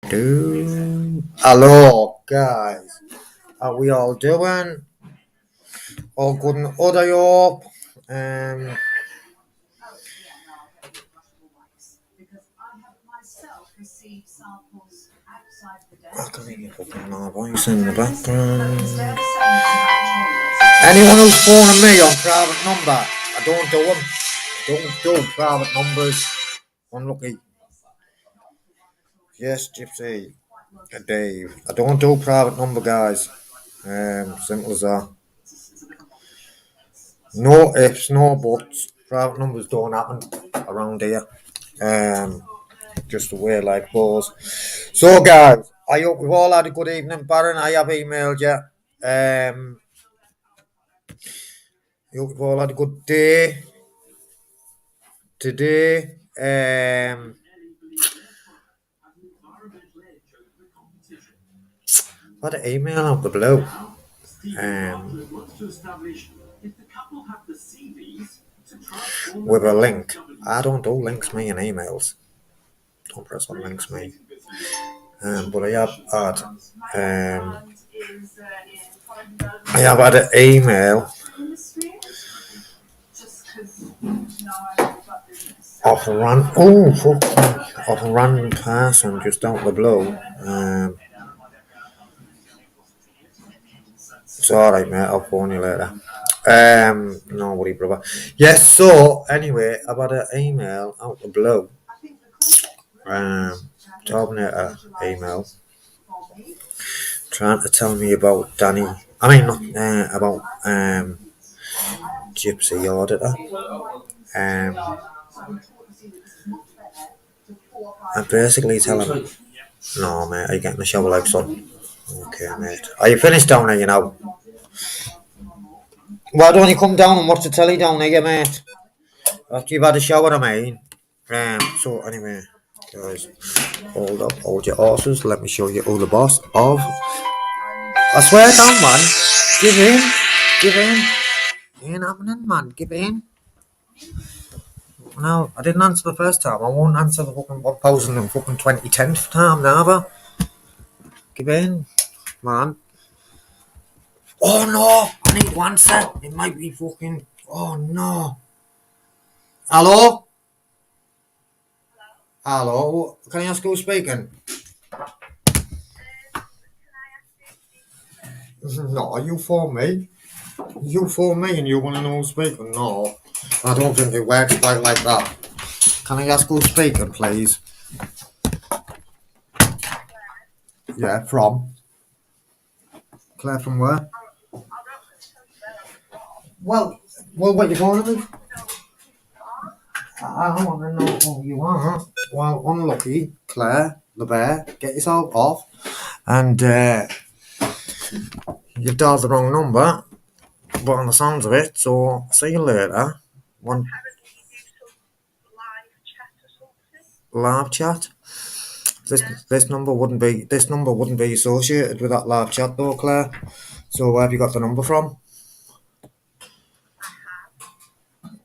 Hello, guys. How we all doing? All good in order, you. Um, I can hear fucking my voice in the background. Anyone who's phoning me on private number, I don't do them. Don't do private numbers. Unlucky. Yes, Gypsy. Dave. I don't do private number, guys. Simple as that. No ifs, no buts. Private numbers don't happen around here. Just the way like goes. So, guys, I hope we've all had a good evening. Baron, I have emailed you. I hope we've all had a good day today. What an email out the blue. With a link. I don't do links, me, in emails. Don't press on links, me. But I have had an email off a random person just out the blue. It's alright, mate. I'll phone you later. No worry, brother. Yes. So anyway, I've had an email out the blue. Terminator email trying to tell me about Danny. I mean, not about Gypsy Auditor. I'm basically telling him, no, mate, are you getting the shovel like son? Okay, mate. Are you finished down there, you know? Why don't you come down and watch the telly down here, mate? After you've had a shower, I mean. So, anyway, guys, hold your horses. Let me show you who the boss of. I swear down, man. Give in. Ain't happening, man. Give in. No, I didn't answer the first time. I won't answer the fucking 1010th time now, ever. Give in, man. Oh no, I need to answer. It might be fucking. Oh no. Hello? Hello? Can I ask who's speaking? No, you phone me. You phone me and you want to know who's speaking? No. I don't think it works quite like that. Can I ask who's speaking, please? Yeah, from? Claire from where? Well, what you calling me? I want to know who you are. Well, unlucky, Claire, the bear, get yourself off. And you've dialed the wrong number, but on the sounds of it, so see you later. One live chat. This number wouldn't be associated with that live chat though, Claire. So where have you got the number from?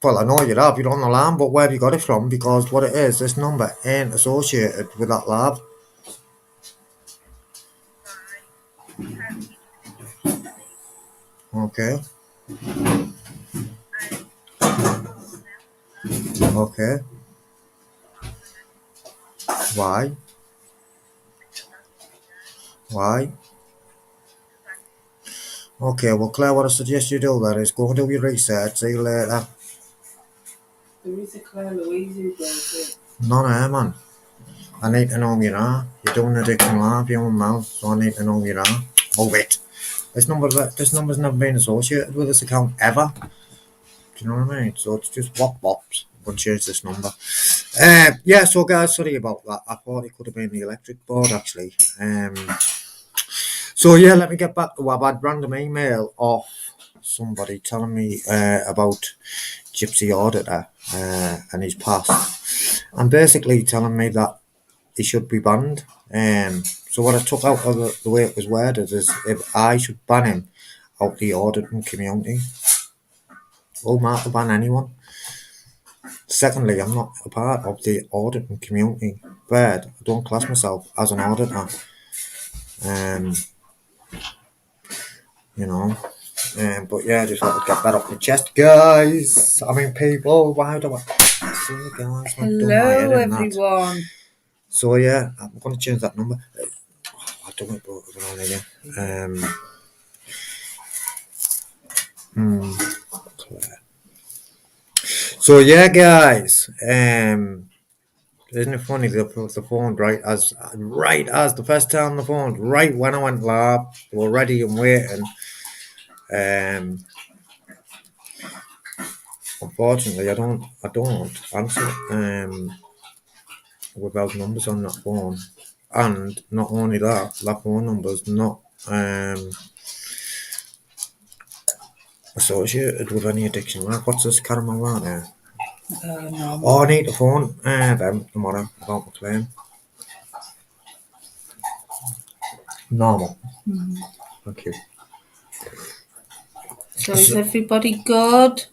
Well, I know you have. You're on the line, but where have you got it from? Because what it is, this number ain't associated with that live. Okay. Okay. Why? Why? Okay, well, Claire, what I suggest you do then is go and do your research. See you later. No, man. I need to know you are. You're doing the diction live, you mouth, so I need to know you are. Move it. This number's never been associated with this account ever. Do you know what I mean? So it's just wops. We'll change this number. Yeah, so guys, sorry about that. I thought it could have been the electric board actually. So yeah, let me get back to I've had random email off somebody telling me about Gypsy Auditor and his past. And basically telling me that he should be banned. So what I took out of the way it was worded is if I should ban him out the auditing community. Well, not to ban anyone. Secondly, I'm not a part of the auditing community. Third, I don't class myself as an auditor. You know. But yeah, I just wanted to get that off my chest, guys. I mean, people, why do I see you guys? Hello, everyone. So yeah, I'm going to change that number. I don't know what we're on here. Claire. So yeah, guys. Isn't it funny the phone right as the first time the phone right when I went live, they were ready and waiting. Unfortunately, I don't answer without numbers on that phone, and not only that, that phone number's not associated with any addiction. Like, what's this caramel right there? No. Oh, I need the phone them tomorrow about my claim. Normal. Thank you. So is everybody good?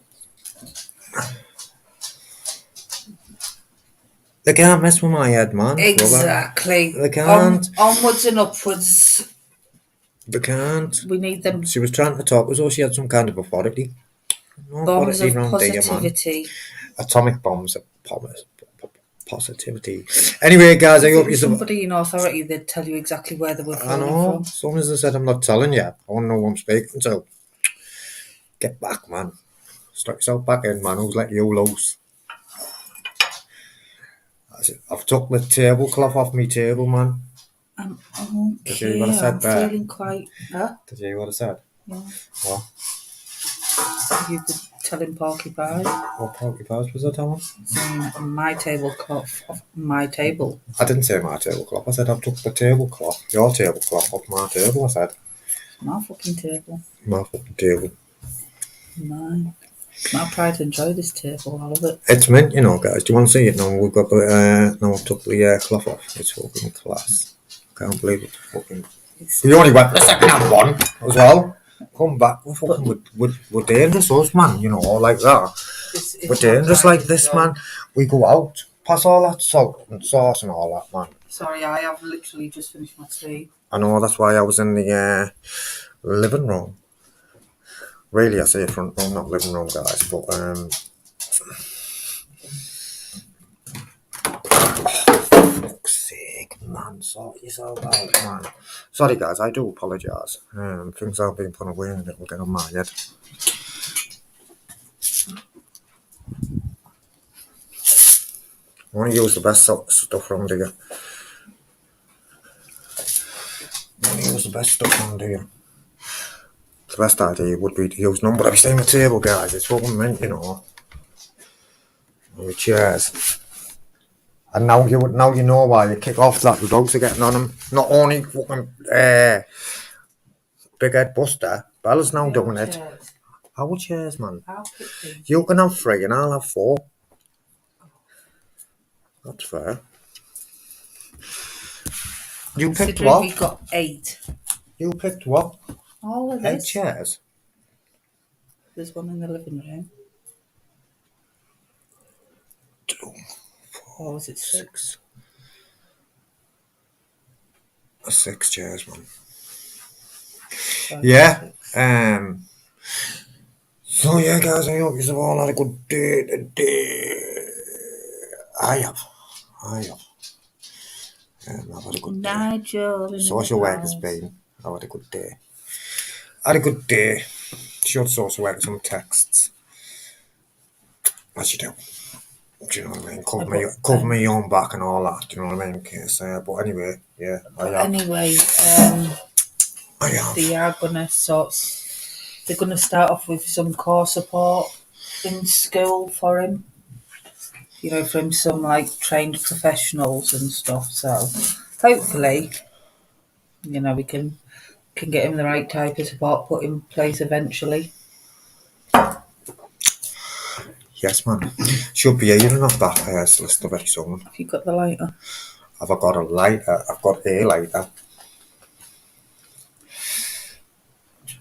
They can't mess with my head, man. Exactly. They can't. Onwards and upwards. They can't. We need them. She was trying to talk as though she had some kind of authority. No bombs authority of around there, man. positivity. Atomic bombs of positivity. Anyway, guys, I hope you. Somebody in authority, they'd tell you exactly where they were I phoning know. from. As soon as I said I'm not telling you, I want to know who I'm speaking to. Get back, man. Strike yourself back in, man. Who's let you loose? I've took the tablecloth off me table, man. Okay, Did you hear what I said there? feeling quite... Huh? Did you hear what I said? Yeah. What? You could tell him porcupine. What porcupines was I telling? Saying my tablecloth off my table. I didn't say my tablecloth. I said I've took the tablecloth, your tablecloth, off my table. I said. My fucking table. My fucking table. Mine. I try to enjoy this table, all of it. It's mint, you know, guys. Do you want to see it now? We've got the now I've took the cloth off. It's fucking class. Can't believe it. Fucking. We only went the second hand one as well. Come back. We're dangerous, us, man. You know, all like that. We're dangerous like this, man. We go out, pass all that salt and sauce and all that, man. Sorry, I have literally just finished my tea. I know, that's why I was in the living room. Really, I say front room, not living room, guys. But fuck's sake, man, sort yourself out, man. Sorry, guys, I do apologise. Things are being put away and it will get on my head. I want to use the best stuff around here. The best idea would be to use none, but I've seen the table, guys. It's fucking mint, you know. Cheers. And now you know why you kick off that the dogs are getting on him. Not only fucking Big Head Buster, Bella's now doing it. Our chairs, man. You can have 3 and I'll have 4. That's fair. You picked what? We got 8. You picked what? All of 8 this. chairs. There's one in the living room. 2, 4, or was it 6? 6 chairs, man. Yeah. So yeah, guys, I hope you've all had a good day today. I have. I've had a good day. Nigel. Social work has been. I've had a good day. Short social work, some texts. As you do. Do you know what I mean? Cover me own back and all that. Do you know what I mean? In case, but anyway, yeah. Anyway, they are gonna they're gonna start off with some core support in school for him. You know, from some like trained professionals and stuff. So hopefully, you know, we can get him the right type of support put in place eventually. Yes, man. Should be hearing off that solicitor very soon. Have you got the lighter? Have I got a lighter? I've got a lighter.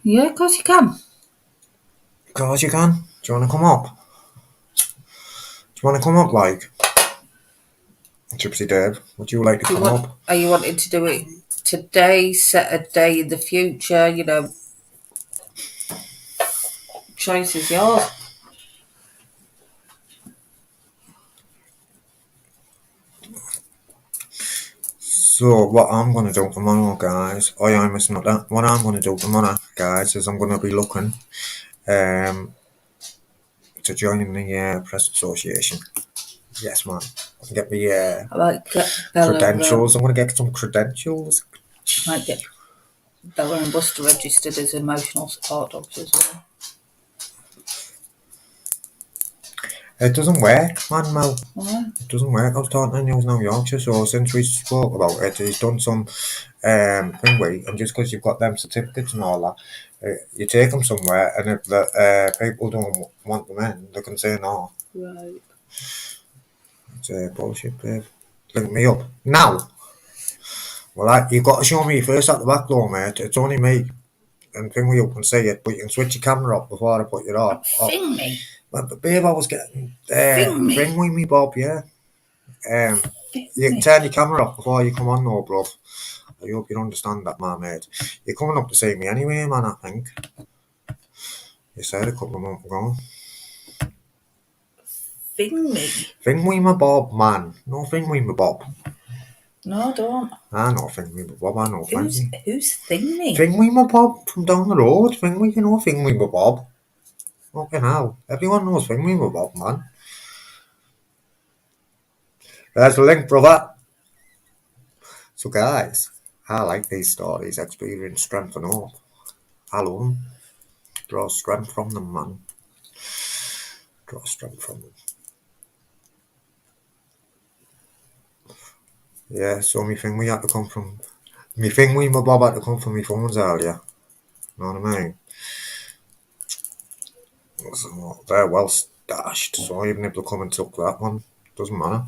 Yeah, of course you can. Of course you can. Do you want to come up? Do you want to come up, like? Gypsy Dave, would you like to come up? Are you wanting to do it today, set a day in the future, you know? Choice is yours. So what I'm going to do tomorrow, guys, I'm missing up that. What I'm going to do tomorrow, guys, is I'm going to be looking to join the Press Association. Yes, man. I can get me I might get Bella, credentials. I'm going to get some credentials. might get Bella and Buster registered as emotional support dogs as well. It doesn't work, man, Mel. Alright. It doesn't work. I was talking to News Now Yorkshire, so since we spoke about it, he's done some thing where, and just because you've got them certificates and all that, you take them somewhere, and if the people don't want them in, they can say no. Right. It's bullshit, babe. Link me up. Now! Well, you've got to show me first at the back door, mate. It's only me. And thing where you can see it, but you can switch your camera up before I put you on. Thing me. But babe, I was getting me. ring with me, Bob, yeah. You can turn your camera off before you come on, though, bruv. I hope you understand that, my mate. You're coming up to see me anyway, man, I think. You said a couple of months ago. Thing me. Thing with my Bob, man. No thing with my Bob. No, I don't. I know thing with my Bob, I know thing with. Who's Thing me? Thing with my Bob from down the road. Thing with, you know, thing with my Bob. Fucking hell. Everyone knows thing with my Bob, man. There's the link, brother. So, guys, I like these stories. Experience, strength, and hope. I love them. Draw strength from them, man. Draw strength from them. Yeah, so me thing we had to come from. Me thing we my Bob had to come from me phones earlier. Know what I mean? So they're well stashed. So even if they come and took that one, doesn't matter.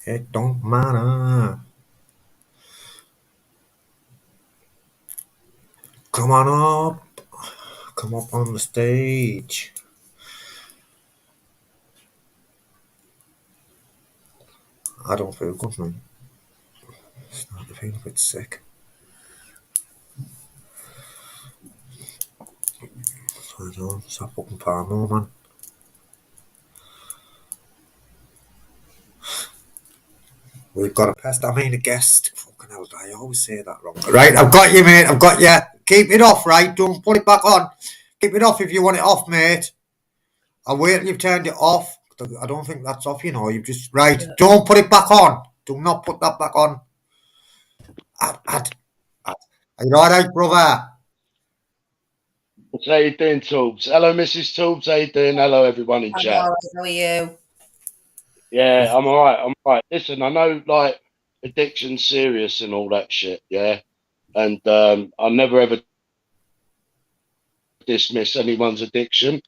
It don't matter. Come on up. Come up on the stage. I don't feel good, man. Starting to feel a bit sick. I don't stop fucking paranoid, man. We've got a guest. Fucking hell, I always say that wrong. Right, I've got you, mate. I've got you. Keep it off, right? Don't put it back on. Keep it off if you want it off, mate. I'll wait till you've turned it off. I don't think that's off, you know. You've just... Right, yeah. Don't put it back on. Do not put that back on. Are you all right, brother? How you doing, Toobs? Hello, Mrs. Toobs. How you doing? Hello, everyone in chat. All right, how are you? Yeah, I'm all right. I'm all right. Listen, I know, like, addiction's serious and all that shit, yeah? And I'll never, ever dismiss anyone's addiction.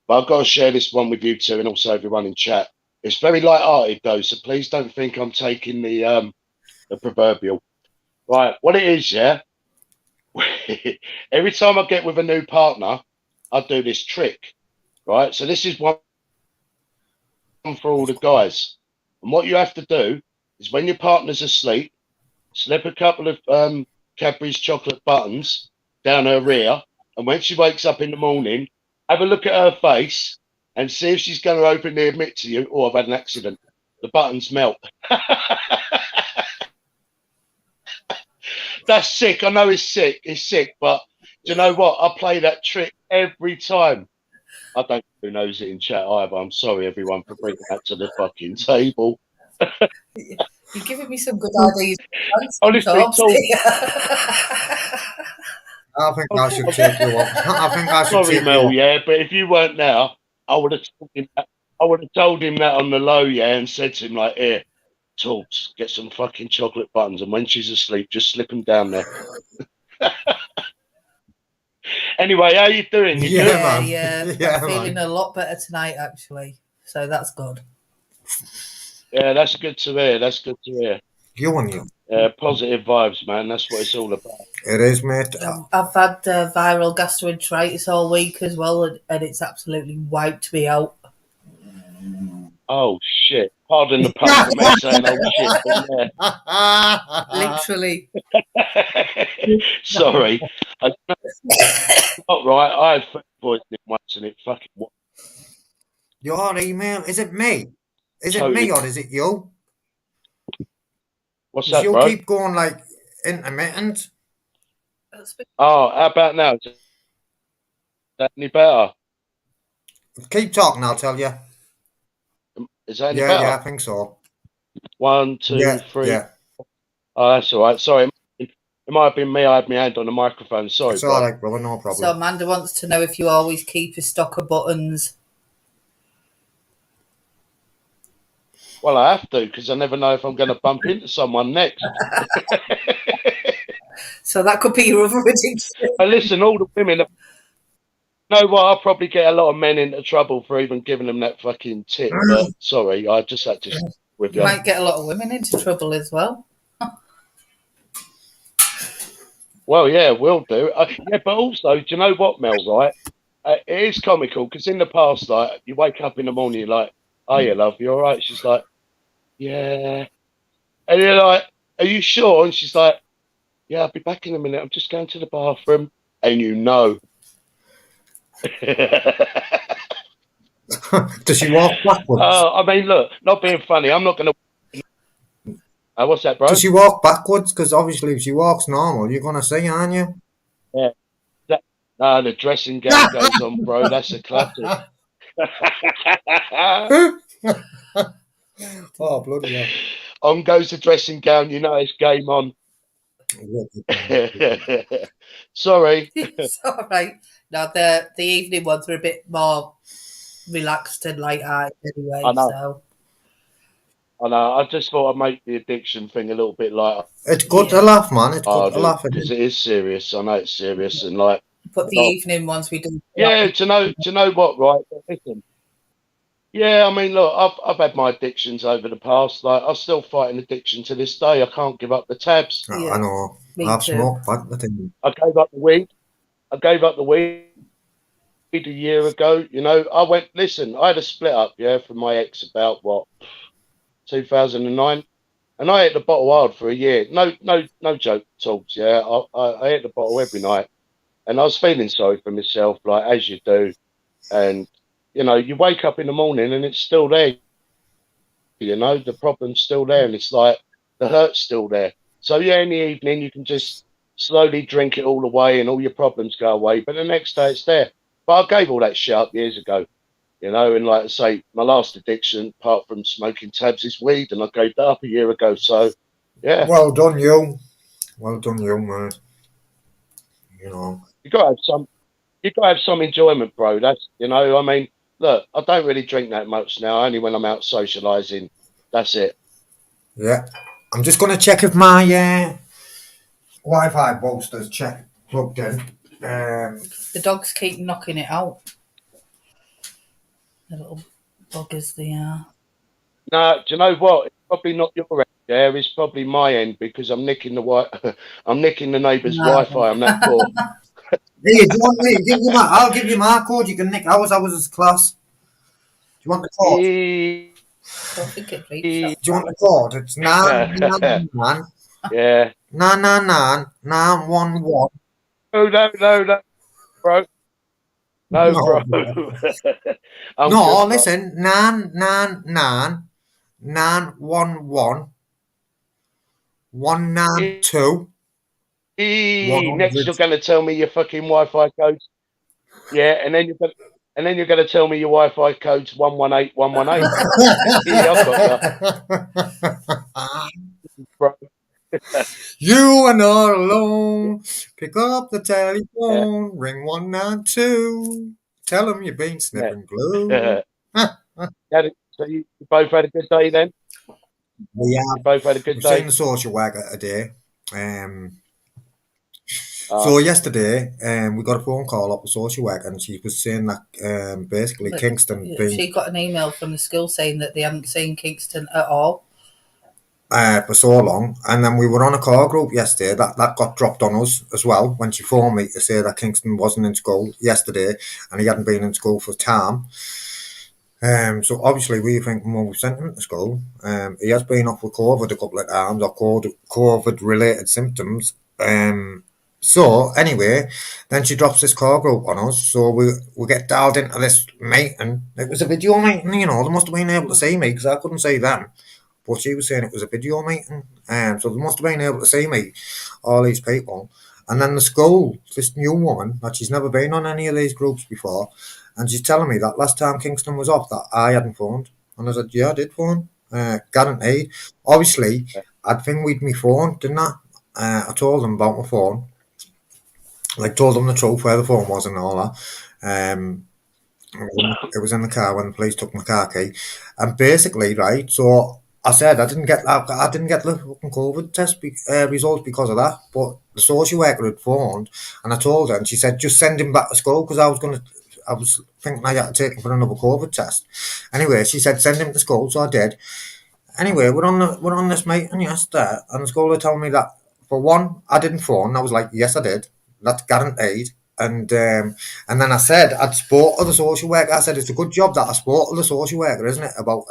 But I've got to share this one with you two and also everyone in chat. It's very light-hearted, though, so please don't think I'm taking the proverbial. Right, what it is, yeah? Every time I get with a new partner, I do this trick, right? So this is one for all the guys. And what you have to do is when your partner's asleep, slip a couple of Cadbury's chocolate buttons down her rear, and when she wakes up in the morning, have a look at her face and see if she's going to openly admit to you, oh, I've had an accident. The buttons melt. That's sick. I know it's sick. It's sick, but do you know what? I play that trick every time. I don't know who knows it in chat either. I'm sorry, everyone, for bringing that to the fucking table. You're giving me some good ideas. Honestly, I think I should take you up. I think I should sorry, take Mel, you up. yeah, but if you weren't now, I would have told him that. I would have told him that on the low, yeah, and said to him, like, here, Toobs, get some fucking chocolate buttons, and when she's asleep, just slip them down there. Anyway, how you doing? You Yeah, good? man. Yeah, I'm feeling a lot better tonight, actually. So that's good. Yeah, that's good to hear. That's good to hear. You and you. Positive vibes, man. That's what it's all about. It is, mate. I've had viral gastroenteritis all week as well, and it's absolutely wiped me out. Oh shit! Pardon the pun for me saying oh shit, but Literally. yeah. Sorry, not right. I had food poisoning once, and it fucking Your email, is it me? Is it totally. me or is it you? What's Does that, you bro? keep going like intermittent? Oh, how about now? Is that any better? Keep talking, I'll tell you. Is that any Yeah, better? I think so. 1, 2, Yeah, 3. yeah. Oh, that's all right. Sorry, it might have been me. I had my hand on the microphone. Sorry, It's bro. all right, brother, no So problem. Amanda wants to know if you always keep a stock of buttons. Well, I have to because I never know if I'm going to bump into someone next. So that could be your other addiction. But listen, all the women. You know what? I'll probably get a lot of men into trouble for even giving them that fucking tip. But sorry, I just had to share with You you. might get a lot of women into trouble as well. Well, yeah, will do. Yeah, but also, do you know what, Mel? Right? It is comical because in the past, like, you wake up in the morning, you're like, "Oh, yeah, love, you all right?" She's like, "Yeah," and you're like, "Are you sure?" And she's like, "Yeah, I'll be back in a minute. I'm just going to the bathroom," and you know. Does she walk backwards? I mean, look, not being funny, I'm not going to. What's that, bro? Does she walk backwards? Because obviously, if she walks normal, you're gonna see, aren't you? Yeah. No, the dressing gown goes on, bro. That's a classic. Oh, bloody hell. On goes the dressing gown. You know it's game on. Sorry. It's all right. Now the evening ones are a bit more relaxed and light-hearted anyway. I know. So I know. I just thought I'd make the addiction thing a little bit lighter. It's good to laugh, man. It's Oh, good to laugh. because it is serious. I know it's serious, and like, but the evening ones we do. yeah, to know what, right? Listen. Yeah, I mean, look, I've had my addictions over the past. Like, I still fight an addiction to this day. I can't give up the tabs. Yeah, I know. me I've too. smoked back the thing. I gave up the weed. I gave up the weed a year ago. You know, I went. Listen, I had a split up, yeah, from my ex about what 2009, and I ate the bottle hard for a year. No joke talks. Yeah, I ate the bottle every night, and I was feeling sorry for myself, like as you do, and you know, you wake up in the morning and it's still there. You know, the problem's still there, and it's like the hurt's still there. So yeah, in the evening you can just slowly drink it all away, and all your problems go away. But the next day it's there. But I gave all that shit up years ago, you know. And like I say, my last addiction, apart from smoking tabs, is weed, and I gave that up a year ago. So yeah, Well done, you. Well done, you, man. You know. you got to have some. You got to have some enjoyment, bro. That's, you know. I mean, look, I don't really drink that much now. Only when I'm out socialising. That's it. Yeah. I'm just gonna check if my Wi-Fi bolster's plugged in. The dogs keep knocking it out. The little buggers they are. No, do you know what? It's probably not your end there. It's probably my end because I'm nicking I'm nicking the neighbour's No. Wi-Fi. I'm that poor. Hey, do you want me? I'll give you my code. You can nick ours. Ours is class. Do you want the code? I don't think it reached that. Do you want the code? It's 999 Yeah. 999 911. No, bro. No, No, bro. I'm No, good, bro. listen. 999 911 192. Next, you're going to tell me your fucking Wi-Fi code. Yeah, and then you're going to tell me your Wi-Fi code's 118118. Yeah, I've got you, bro. You are not alone. Pick up the telephone. Ring 192. Tell them you've been sniffing glue. So you both had a good day then? We You both had a good We've day? seen the social worker today. So yesterday, we got a phone call up the social worker, and she was saying that basically Look, Kingston She got an email from the school saying that they hadn't seen Kingston at all. for so long, and then we were on a car group yesterday that got dropped on us as well when she phoned me to say that Kingston wasn't in school yesterday and he hadn't been in school for time. So obviously we think, well, we sent him to school. He has been off with COVID a couple of times, or COVID related symptoms. So anyway, then she drops this car group on us. So we get dialed into this meeting. It was a video meeting, you know. They must have been able to see me because I couldn't see them. But she was saying it was a video meeting. So they must have been able to see me, all these people. And then the school, this new woman, that she's never been on any of these groups before, and she's telling me that last time Kingston was off, that I hadn't phoned. And I said, yeah, I did phone. Guaranteed. Obviously, I'd with my phone, didn't I? I told them about my phone. Like, told them the truth, where the phone was and all that. It was in the car when the police took my car key. And basically, right, so I said I didn't get the fucking COVID test results because of that. But the social worker had phoned, and I told her, and she said just send him back to school because I was thinking I had to take him for another COVID test. Anyway, she said send him to school, so I did. Anyway, we're on this meeting yesterday, and the school are telling me that for one, I didn't phone. I was like, yes, I did. That's guaranteed. And then I said I'd spoke to the social worker. I said it's a good job that I spoke to the social worker, isn't it? About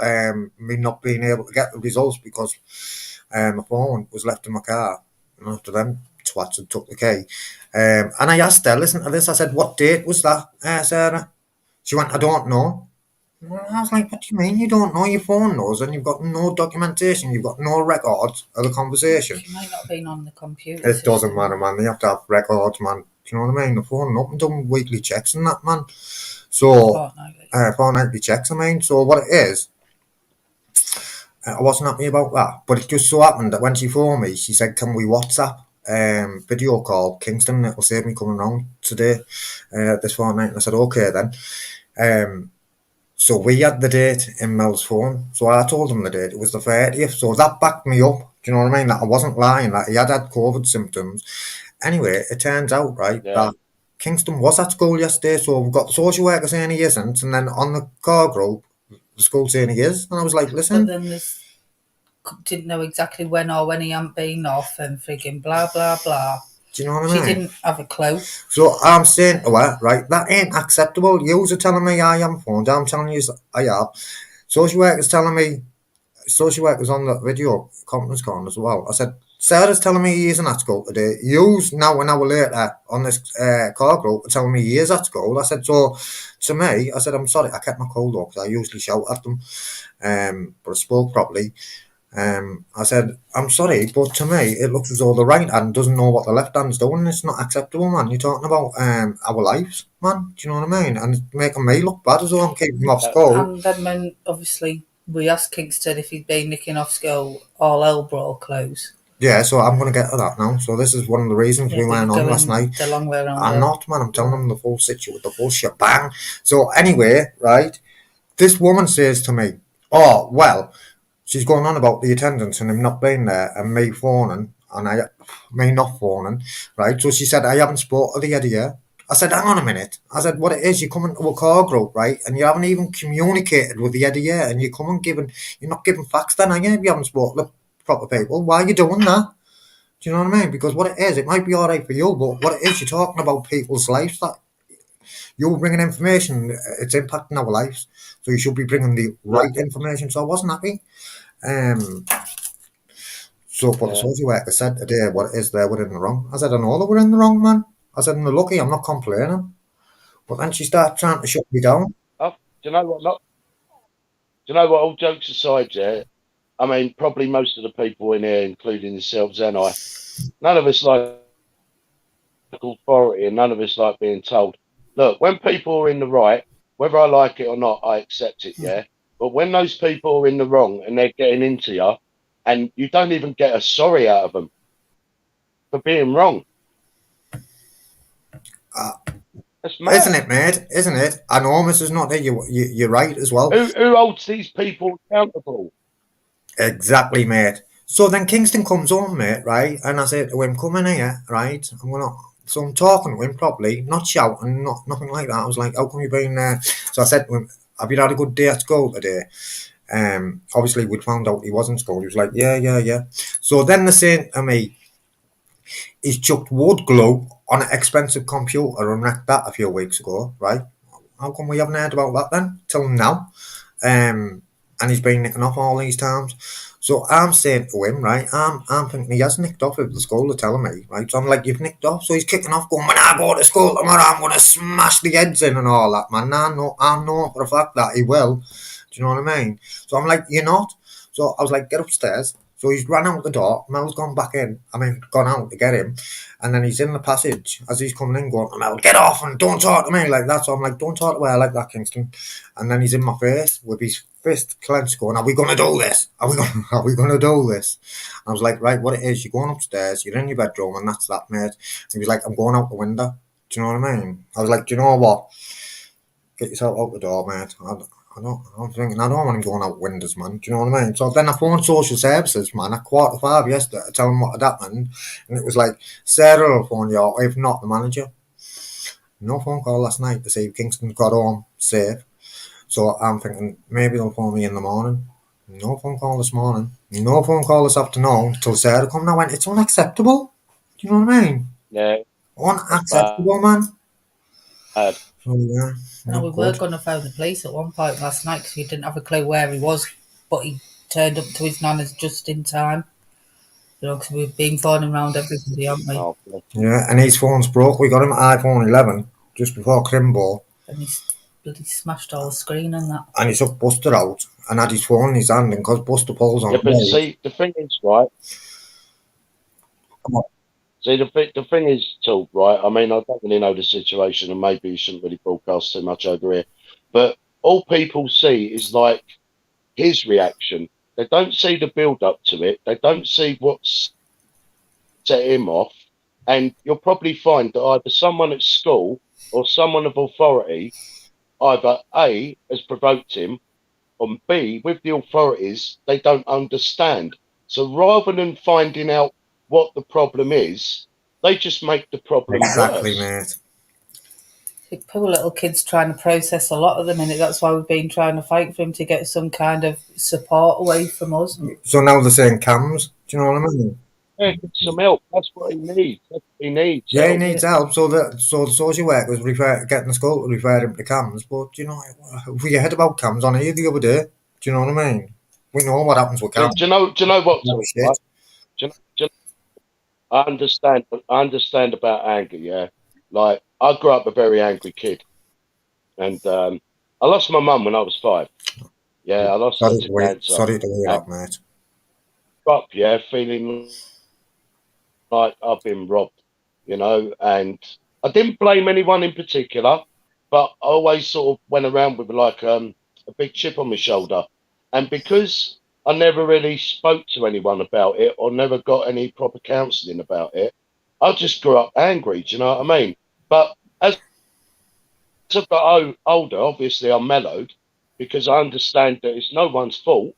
me not being able to get the results because my phone was left in my car. And after them twats had took the key. And I asked her, listen to this. I said, what date was that, Sarah? She went, I don't know. I was like, what do you mean you don't know? Your phone knows, and you've got no documentation, you've got no records of the conversation. She might not have been on the computer. It doesn't matter, man. They have to have records, man. Do you know what I mean? The phone up and done weekly checks and that, man. So, fortnightly checks, I mean. So, what it is, I wasn't happy about that. But it just so happened that when she phoned me, she said, can we WhatsApp video call Kingston? It'll save me coming around today, this fortnight. And I said, okay then. So we had the date in Mel's phone. So I told him the date. It was the 30th. So that backed me up. Do you know what I mean? That I wasn't lying. That he had COVID symptoms. Anyway, it turns out, right, that Kingston was at school yesterday. So we've got the social worker saying he isn't. And then on the car group, the school saying he is. And I was like, listen. But then didn't know exactly when he hadn't been off and frigging blah, blah, blah. Do you know what I mean? She didn't have a clue. So I'm saying to her, right, that ain't acceptable. You are telling me I am phoned. I'm telling you I have. Social worker's telling me, social worker's on the video conference call as well. I said, Sarah's telling me he isn't at school today. You's now an hour later on this car group telling me he is at school. I said, so to me, I said, I'm sorry, I kept my cool though because I usually shout at them, but I spoke properly. I said, I'm sorry, but to me, it looks as though the right hand doesn't know what the left hand's doing. It's not acceptable, man. You're talking about our lives, man. Do you know what I mean? And it's making me look bad as though I'm keeping him off school. And then when, obviously, we asked Kingston if he'd been nicking off school, all hell broke loose. Yeah, so I'm going to get to that now. So this is one of the reasons we went on last night. The long way around. I'm not, man. I'm telling them the full situation, the full shebang. So anyway, right, this woman says to me, oh, well, she's going on about the attendance and him not being there and me phoning and me not phoning, right? So she said, I haven't spoken to the editor. I said, hang on a minute. I said, what it is, you come into a car group, right? And you haven't even communicated with the editor and you're not giving facts then, are you? If you haven't spoken to proper people, why are you doing that? Do you know what I mean? Because what it is, it might be all right for you, but what it is, you're talking about people's lives. That you're bringing information, it's impacting our lives. So you should be bringing the right information. So I wasn't happy. So, but the social worker said today, what it is, they were in the wrong. I said, I know they were in the wrong, man. I said, I'm lucky, I'm not complaining. But then she started trying to shut me down. Do you know what? Do you know what? All jokes aside, yeah. I mean, probably most of the people in here, including yourselves and I, none of us like authority, and none of us like being told. Look, when people are in the right, whether I like it or not, I accept it. Yeah. But when those people are in the wrong and they're getting into you, and you don't even get a sorry out of them for being wrong. That's mad. Isn't it, mate? Isn't it? I know Mrs. Not there. You're right as well. Who holds these people accountable? Exactly, mate. So then Kingston comes home, mate, right? And I said to him, come in here, right? So I'm talking to him properly, not shouting, nothing like that. I was like, how come you been there? So I said to him, have you had a good day at school today? Obviously we'd found out he was in school. He was like, yeah. So then they're saying to me, he's chucked wood glue on an expensive computer and wrecked that a few weeks ago, right? How come we haven't heard about that then till now? And he's been nicking off all these times. So I'm saying to him, right, I'm thinking he has nicked off at the school, they're telling me, right? So I'm like, you've nicked off? So he's kicking off, going, when I go to school tomorrow, I'm going to smash the heads in and all that, man. I know for a fact that he will. Do you know what I mean? So I'm like, you're not? So I was like, get upstairs. So he's run out the door. Mel's gone back in. Gone out to get him. And then he's in the passage as he's coming in going, Mel, get off and don't talk to me like that. So I'm like, don't talk to her like that, Kingston. And then he's in my face with his fist clenched going, are we going to do this? Are we going to do this? I was like, right, what it is, you're going upstairs, you're in your bedroom and that's that, mate. He was like, I'm going out the window. Do you know what I mean? I was like, do you know what? Get yourself out the door, mate. I'm thinking, I don't want him going out windows, man. Do you know what I mean? So then I phoned social services, man, at 4:45 yesterday to tell them what had happened. And it was like, Sarah will phone you, or if not, the manager. No phone call last night to see if Kingston got home safe. So I'm thinking, maybe they'll phone me in the morning. No phone call this morning. No phone call this afternoon till Sarah come. And I went, it's unacceptable. Do you know what I mean? Yeah. Unacceptable, man. So, yeah. No, we were going to phone the police at one point last night because we didn't have a clue where he was, but he turned up to his nana's just in time. You know, because we've been phoning around everybody, haven't we? Oh, yeah, and his phone's broke. We got him an iPhone 11 just before Crimbo. And he's bloody smashed all the screen and that. And he took Buster out and had his phone in his hand, and because Buster pulls on yeah, but see, the thing is, right? Come on. See, the thing is, too, right? I mean, I don't really know the situation, and maybe you shouldn't really broadcast too much over here. But all people see is like his reaction. They don't see the build up to it. They don't see what's set him off. And you'll probably find that either someone at school or someone of authority, either A, has provoked him, or B, with the authorities, they don't understand. So rather than finding out what the problem is, they just make the problem Exactly, worse. mate. Poor little kid's trying to process a lot at the minute. That's why we've been trying to fight for him to get some kind of support away from us. So now they're saying cams. Do you know what I mean? Yeah, get some help. That's what he needs. That's what he needs. Yeah, he help. needs help. So the social workers getting the school to refer him to cams. But you know, we heard about cams on here the other day. Do you know what I mean? We know what happens with cams. Do you know what? No Right? shit. Do you know, I understand about anger. Yeah, like I grew up a very angry kid, and I lost my mum when I was 5. Yeah, I lost her to cancer. Sorry to hear that, mate. Up, yeah, feeling like I've been robbed, you know, and I didn't blame anyone in particular, but I always sort of went around with like a big chip on my shoulder, and because I never really spoke to anyone about it or never got any proper counselling about it, I just grew up angry. Do you know what I mean? But as I got older, obviously I mellowed because I understand that it's no one's fault.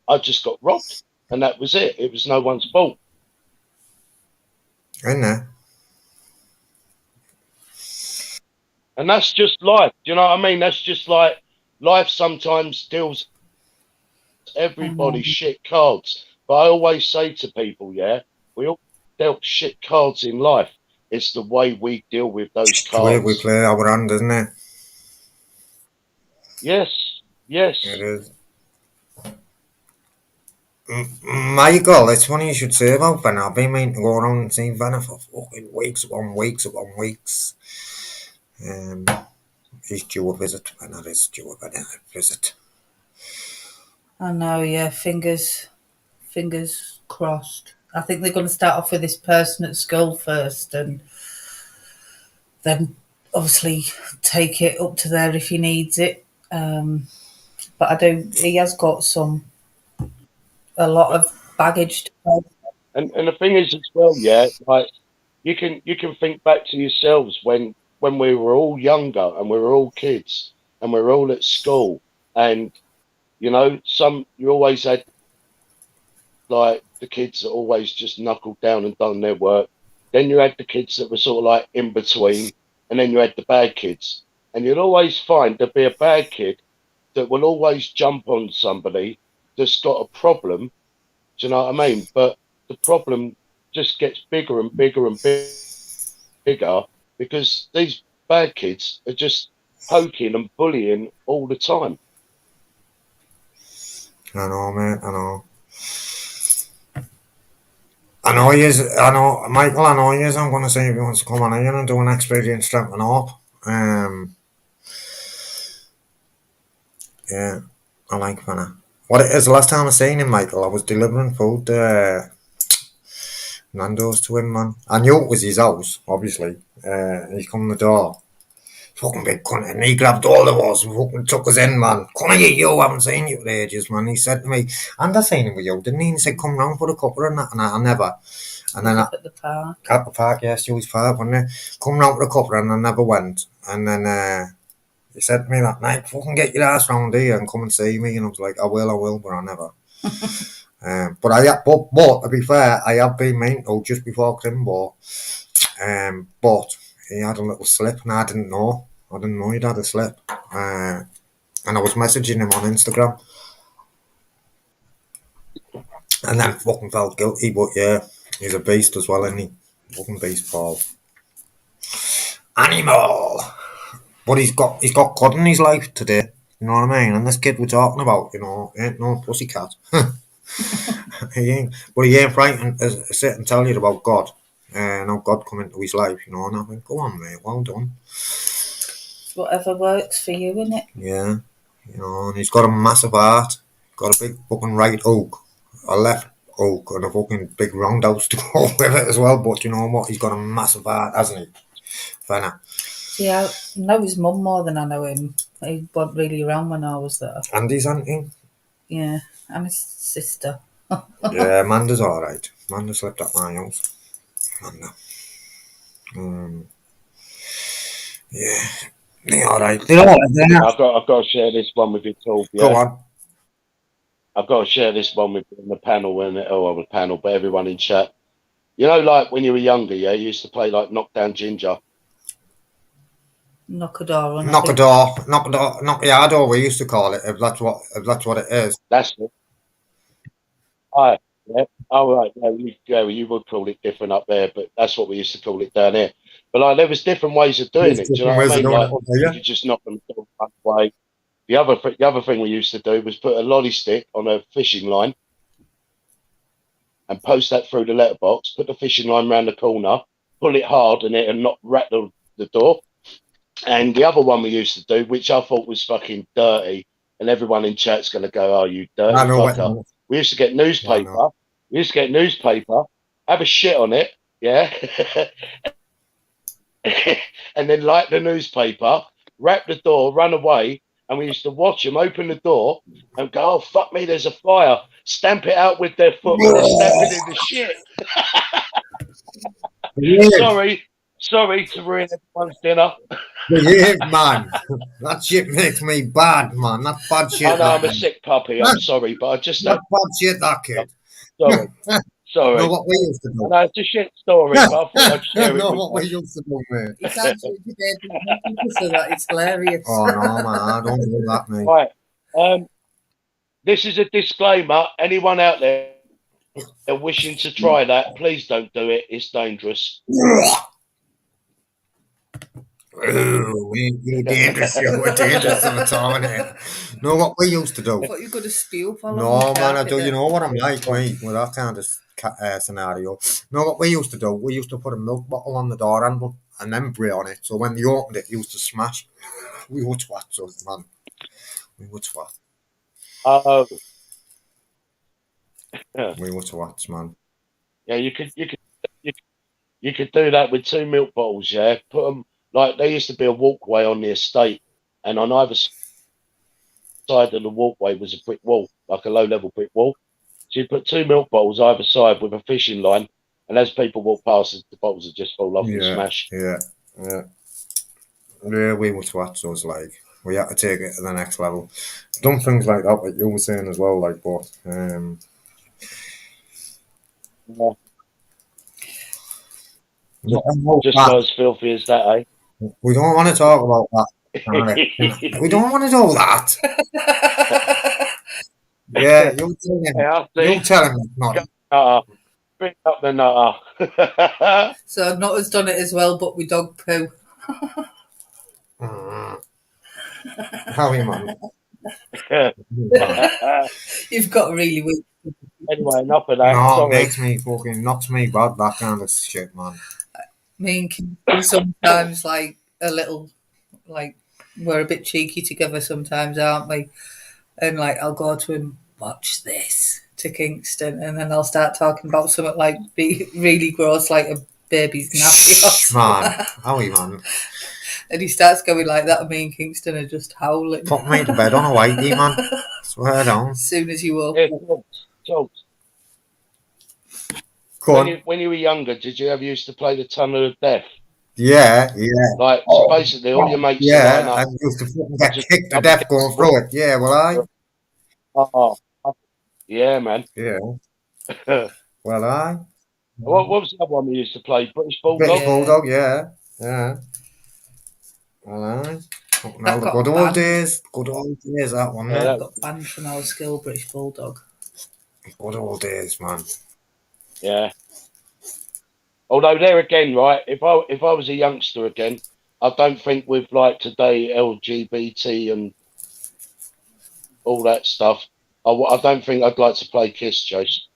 I just got robbed, and that was it. It was no one's fault. Isn't it? And that's just life. Do you know what I mean? That's just like life sometimes deals everybody shit cards. But I always say to people, yeah, we all dealt shit cards in life. It's the way we deal with those It's the way we cards. play our hand, isn't it? Yes, yes. It is. Michael, it's funny you should say about Vanna. I've been meaning to go around and see Vanna for fucking weeks upon weeks upon weeks. He's due a visit. Vanna is due a visit. I know, yeah, fingers crossed. I think they're going to start off with this person at school first and then obviously take it up to there if he needs it. But he has got a lot of baggage to go. And the thing is as well, yeah, like you can think back to yourselves when we were all younger and we were all kids and we were all at school, and you know, you always had like the kids that always just knuckled down and done their work. Then you had the kids that were sort of like in between, and then you had the bad kids. And you'd always find there'd be a bad kid that will always jump on somebody that's got a problem. Do you know what I mean? But the problem just gets bigger and bigger and bigger because these bad kids are just poking and bullying all the time. I know, mate. I know. I know he is. I know, Michael. I know he is. I'm going to say if he wants to come on here and do an experience strengthening up. Yeah, I like Vanna. What it is, the last time I seen him, Michael, I was delivering food Nando's to him, man. I knew it was his house, obviously. He come in the door. Fucking big cunt, and he grabbed all of us and fucking took us in, man. Come here, you, I haven't seen you for ages, man. He said to me, and I seen him with you, didn't he? And he said, come round for a cuppa and that, and I never. And then Up at the park. at the park, yeah, Stewie's Park, wasn't it? Come round for a cuppa and I never went. And then he said to me that night, fucking get your ass round here and come and see me. And I was like, I will, but I never. But to be fair, I have been meant to just before Crimbo. But he had a little slip and I didn't know. I didn't know he'd had a slip. And I was messaging him on Instagram. And then fucking felt guilty, but yeah, he's a beast as well, isn't he? Fucking beast, Paul. Animal! But he's got God in his life today. You know what I mean? And this kid we're talking about, you know, ain't no pussycat. He ain't. But he ain't frightened to sit and tell you about God. And how God come into his life, you know. And I think, go on, mate, well done. Whatever works for you, innit? Yeah. You know, and he's got a massive heart. Got a big fucking right oak. A left oak and a fucking big roundhouse to go with it as well. But you know what? He's got a massive heart, hasn't he? Fenner. Yeah, I know his mum more than I know him. He wasn't really around when I was there. Andy's auntie. Yeah, and his sister. Yeah, Amanda's alright. Amanda slept at my house. Amanda. Yeah. They're alright. They're alright. I've got to share this one with you, Tob. Yeah? Go on. I've got to share this one with the panel the panel, but everyone in chat. You know, like when you were younger, yeah, you used to play like Knockdown Ginger. Knock a door on. Knock a door, knock a yard door. We used to call it. If that's what it is. That's it. Right. Yeah. Oh, right. You would call it different up there, but that's what we used to call it down here. But like, there was different ways of doing it. Do you know what I mean? Like, you could just knock them one way. The other thing we used to do was put a lolly stick on a fishing line and post that through the letterbox. Put the fishing line round the corner, pull it hard, and it'll not rattle the door. And the other one we used to do, which I thought was fucking dirty, and everyone in chat's going to go, "Oh, you dirty fucker." We used to get newspaper. We used to get newspaper, have a shit on it, yeah, and then light the newspaper, wrap the door, run away, and we used to watch them open the door and go, "Oh, fuck me, there's a fire." Stamp it out with their foot when they're stamping in the shit. Sorry to ruin everyone's dinner. Yeah, man. That shit makes me bad, man. That's bad shit. I know I'm a sick puppy. I'm sorry, but I just that's bad shit, that kid. Sorry. Know what we used to do? No, it's a shit story, but I thought I'd share it. Know what we used to do, mate. It's actually so that it's hilarious. Oh no, man! I don't do that, mate. Right. This is a disclaimer. Anyone out there wishing to try that, please don't do it. It's dangerous. We're dangerous. We're dangerous all the time, innit? Know what we used to do? I thought you were going to spew up all No, over the man, I carpet do. then. You know what I'm like, mate, with that kind of scenario. Know what we used to do? We used to put a milk bottle on the door handle and then bray on it. So when they opened it, it used to smash. We were twats, man. We were twats. Oh. We were twats, man. Yeah, you could do that with 2 milk bottles. Yeah, put them like there used to be a walkway on the estate, and on either side of the walkway was a brick wall, like a low-level brick wall. So you put 2 milk bottles either side with a fishing line, and as people walk past, the bottles would just fall off and smash. Yeah, we were twats. So it's like we had to take it to the next level. Done things like that, like you were saying as well, like, but just not as filthy as that, eh? We don't want to talk about that. We don't want to do that. Yeah, you're telling me not. Bring up the nutter. So Nutta's done it as well, but we dog poo. How are you, man? You've got really weak. Anyway, enough of that. No, it Sorry. makes me fucking knocks me bad, that kind of shit, man. Me and Kim sometimes like a little, like we're a bit cheeky together sometimes, aren't we? And like I'll go to him, watch this to Kingston, and then I'll start talking about something like be really gross, like a baby's nappy or Shh, something. man. Howie, man. And he starts going like that, and me and Kingston are just howling. Put me to bed on a whitey, man. Swear down. As soon as you woke Yeah, up. Togs. Go When on. you were younger, did you ever used to play the Tunnel of Death? Yeah. Like, so basically, all your mates are Yeah, line I up. used to fucking get Just kicked to up death against going the through it. Yeah, well, I. Oh, yeah, man. Yeah, what well, I. was the other one we used to play? British Bulldog? British Yeah. Bulldog, yeah. Yeah. Well, I. Fucking hell, the got good old banned. days. Good old days, that one, Yeah, yeah. that- Got banned from our school, British Bulldog. Good old days, man. Yeah. Although there again, right? If I was a youngster again, I don't think with like today LGBT and all that stuff, I don't think I'd like to play Kiss Chase.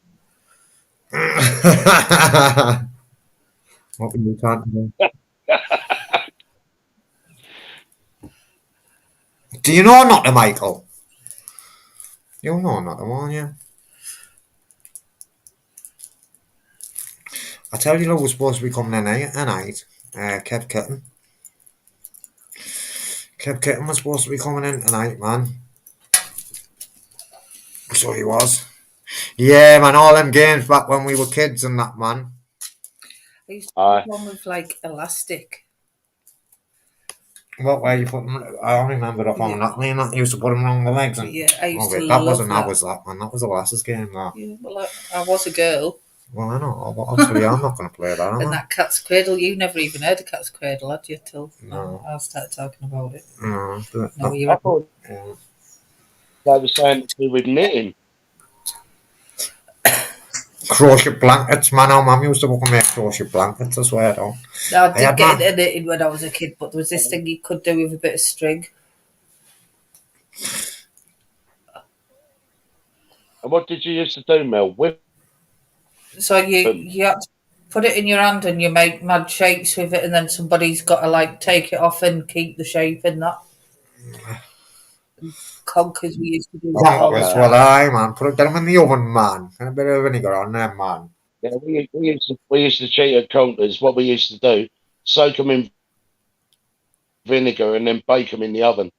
What were you talking about? Do you know not the Michael? You know not the one, yeah. I tell you who was supposed to be coming tonight. Kev Kitten. Kev Kitten was supposed to be coming in tonight, man. So he was. Yeah, man, all them games back when we were kids and that, man. I used to Aye. do one with like elastic. What way you put them? I don't remember up on that lane. I used to put them along the legs. And, Yeah, I used to that love wasn't that. ours, that, man. That was the lasses game, that. Yeah, well, I was a girl. Well, I know, but obviously I'm not going to play that, am And I? that Cat's Cradle, you never even heard of Cat's Cradle, had you? Till No. I started talking about it. No, No, I you're thought yeah. they were saying to do with knitting. Crochet blankets, man. Our mum used to fucking make crochet blankets, I swear, though. I Hey, did get man. into knitting when I was a kid, but there was this thing you could do with a bit of string. And what did you used to do, Mel? With So you had to put it in your hand and you make mad shapes with it, and then somebody's got to like take it off and keep the shape in that. Conkers we used to do that all the Conkers, time. well, aye, man. Get them in the oven, man. And a bit of vinegar on them, man. yeah, we used to cheat at Conkers. What we used to do, soak them in vinegar and then bake them in the oven.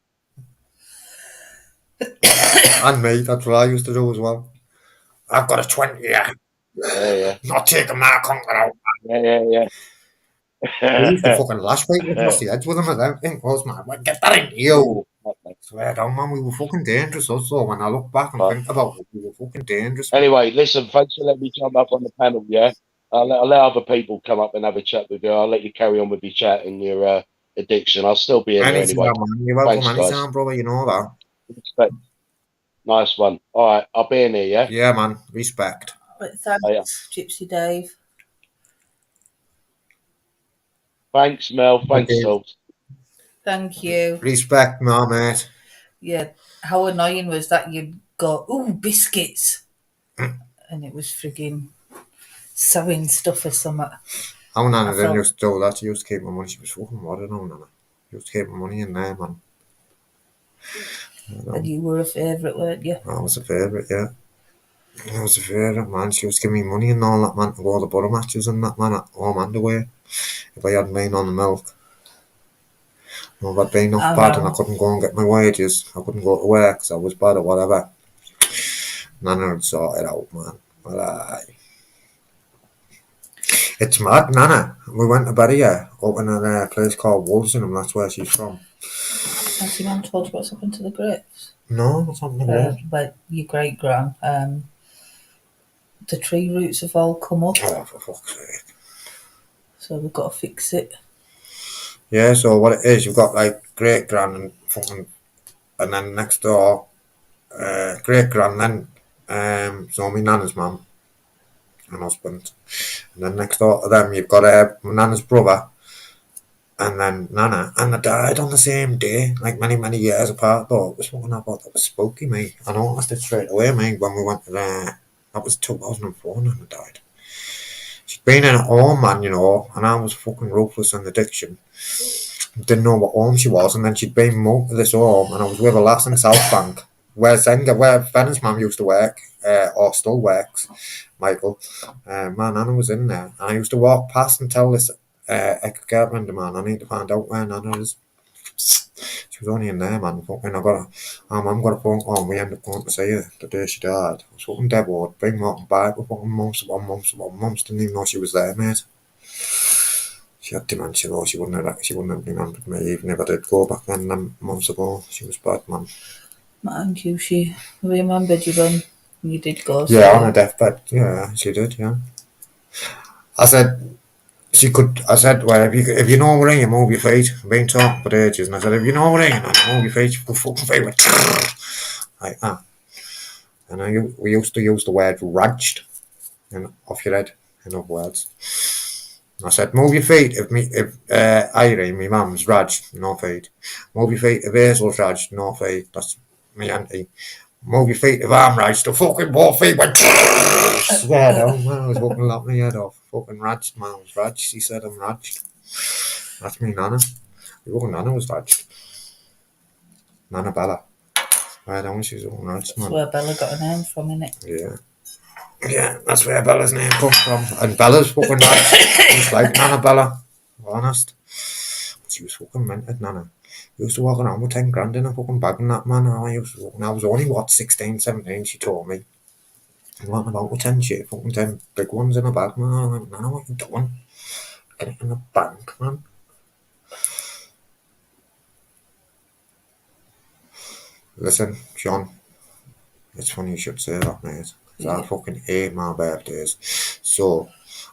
And me, that's what I used to do as well. I've got a 20, yeah. Yeah. Not taking that conker out. Yeah. We used to fucking lash people across the edge with them and everything. Was, man. Well, get that in you. Swear down, man. We were fucking dangerous also. When I look back and think about it, we were fucking dangerous. Anyway, listen, thanks for letting me jump up on the panel, yeah? I'll let other people come up and have a chat with you. I'll let you carry on with your chat and your addiction. I'll still be in there Anytime, anyway. man. You're welcome Thanks, guys. anytime, brother. You know that. Respect. Nice one. All right, I'll be in here, yeah? Yeah, man. Respect. But thanks, Oh, yeah. Gypsy Dave. Thanks, Mel. Thanks, Okay. Salt. Thank you. Respect, my mate. Yeah, how annoying was that? You'd go, ooh, biscuits, and it was frigging sewing stuff or something. Our Nana I didn't felt- used to do that. She used to keep my money. She was fucking worried, our Nana. She used to keep my money in there, man. And you were a favourite, weren't you? I was a favourite, yeah. I was a favourite, man. She was giving me money and all that, man, to go to the borough matches and that, man, at home and away. If I hadn't been on the milk. No, if I'd been off I bad and know. I couldn't go and get my wages, I couldn't go to work because I was bad or whatever. Nana would sort it out, man. Well, aye. It's mad, Nana. We went to Bury her, open at a place called Wolseley, that's where she's from. Has your mum told you what's happened to the grapes? No, what's happening there? But your great gran, the tree roots have all come up, Oh, for fuck's sake. so we've got to fix it. Yeah, so what it is, you've got like great gran and fucking, and then next door, great gran, then so my nana's mum and husband, and then next door to them you've got my nana's brother, And then Nana, and they died on the same day, like many years apart. Though it was fucking, I thought that was spooky, me. I noticed it straight away, me, when we went to the. That was 2004, Nana died. She'd been in a home, man, and I was fucking ruthless in addiction. Didn't know what home she was, and then she'd been moved to this home, and I was with a lass in South Bank, where Zenga, where Ben's mum used to work, or still works, Michael. My nana was in there, and I used to walk past and tell this ex-girlfriend of mine, I need to find out where Nana is. She was only in there, man. Fucking, our mum got a phone call, and we ended up going to see her the day she died. I was fucking dead bored, bring walking back with fucking months, didn't even know she was there, mate. She had dementia though, she wouldn't have remembered me even if I did go back then months ago. She was bad, man. Mind you, she remembered you when you did go. Yeah, on her deathbed. Yeah, she did, yeah. I said, well, if you know we're in, you move your feet. I've been talking for ages, and I said, if you know we're in, and you move your feet, you fucking feet with like that. And we used to use the word raged off your head, in other words. I said, move your feet if Irene, my mum's raged, no feet. Move your feet if Hazel's raged, no feet. That's me auntie. Move your feet if I'm raged, the fucking both feet went swear down, man. I was fucking locked my head off. Fucking raged, man. I was raged. She said I'm raged. That's me nana. Your fucking nana was raged. Nana Bella. Swear down, she was fucking raged, That's man. where Bella got her name from, innit? Yeah. Yeah, that's where Bella's name comes from. And Bella's fucking raged. Just like Nana Bella. Honest. She was fucking mented, Nana. Used to walk around with 10 grand in a fucking bag and that, man. I was only, 16, 17, she told me. I'm walking about with 10 shit, fucking 10 big ones in a bag, man. I'm like, Nana, what you doing? Get it in the bank, man. Listen, John, it's funny you should say that, mate. Because I fucking hate my birthdays. So,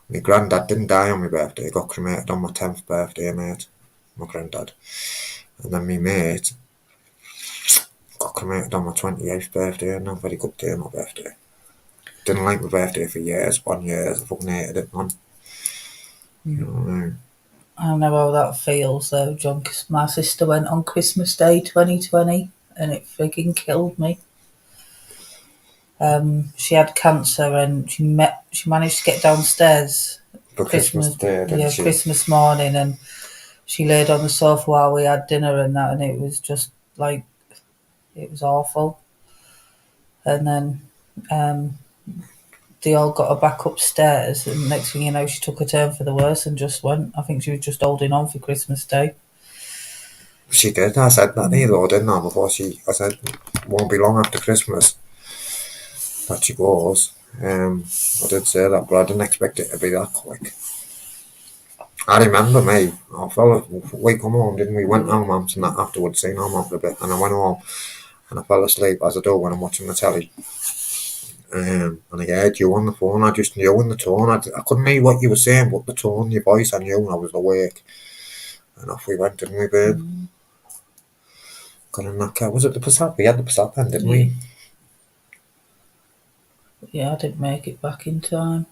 my granddad didn't die on my birthday. He got cremated on my 10th birthday, mate. My granddad. And then my mate got cremated on my 28th birthday, and not a very good day on my birthday. Didn't like my birthday for years, 1 year. I fucking hated it, man. You know what I mean? I don't know how that feels though, John, because my sister went on Christmas Day 2020 and it frigging killed me. She had cancer and she managed to get downstairs For Christmas Day, didn't she? Christmas morning, and she laid on the sofa while we had dinner and that, and it was just like, it was awful. And then they all got her back upstairs, and next thing you know, she took a turn for the worse and just went. I think she was just holding on for Christmas Day. She did. I said that though, didn't I? Before I said, won't be long after Christmas that she goes. I did say that, but I didn't expect it to be that quick. I remember me. We come home, didn't we? Went to our mum's and that afterwards, seen our mum for a bit, and I went home and I fell asleep as I do when I'm watching the telly. And I heard you on the phone. I just knew in the tone. I couldn't hear what you were saying, but the tone, your voice, I knew when I was awake. And off we went, didn't we, babe? Got in that car. Was it the Passat? We had the Passat then, didn't we? Yeah, I didn't make it back in time.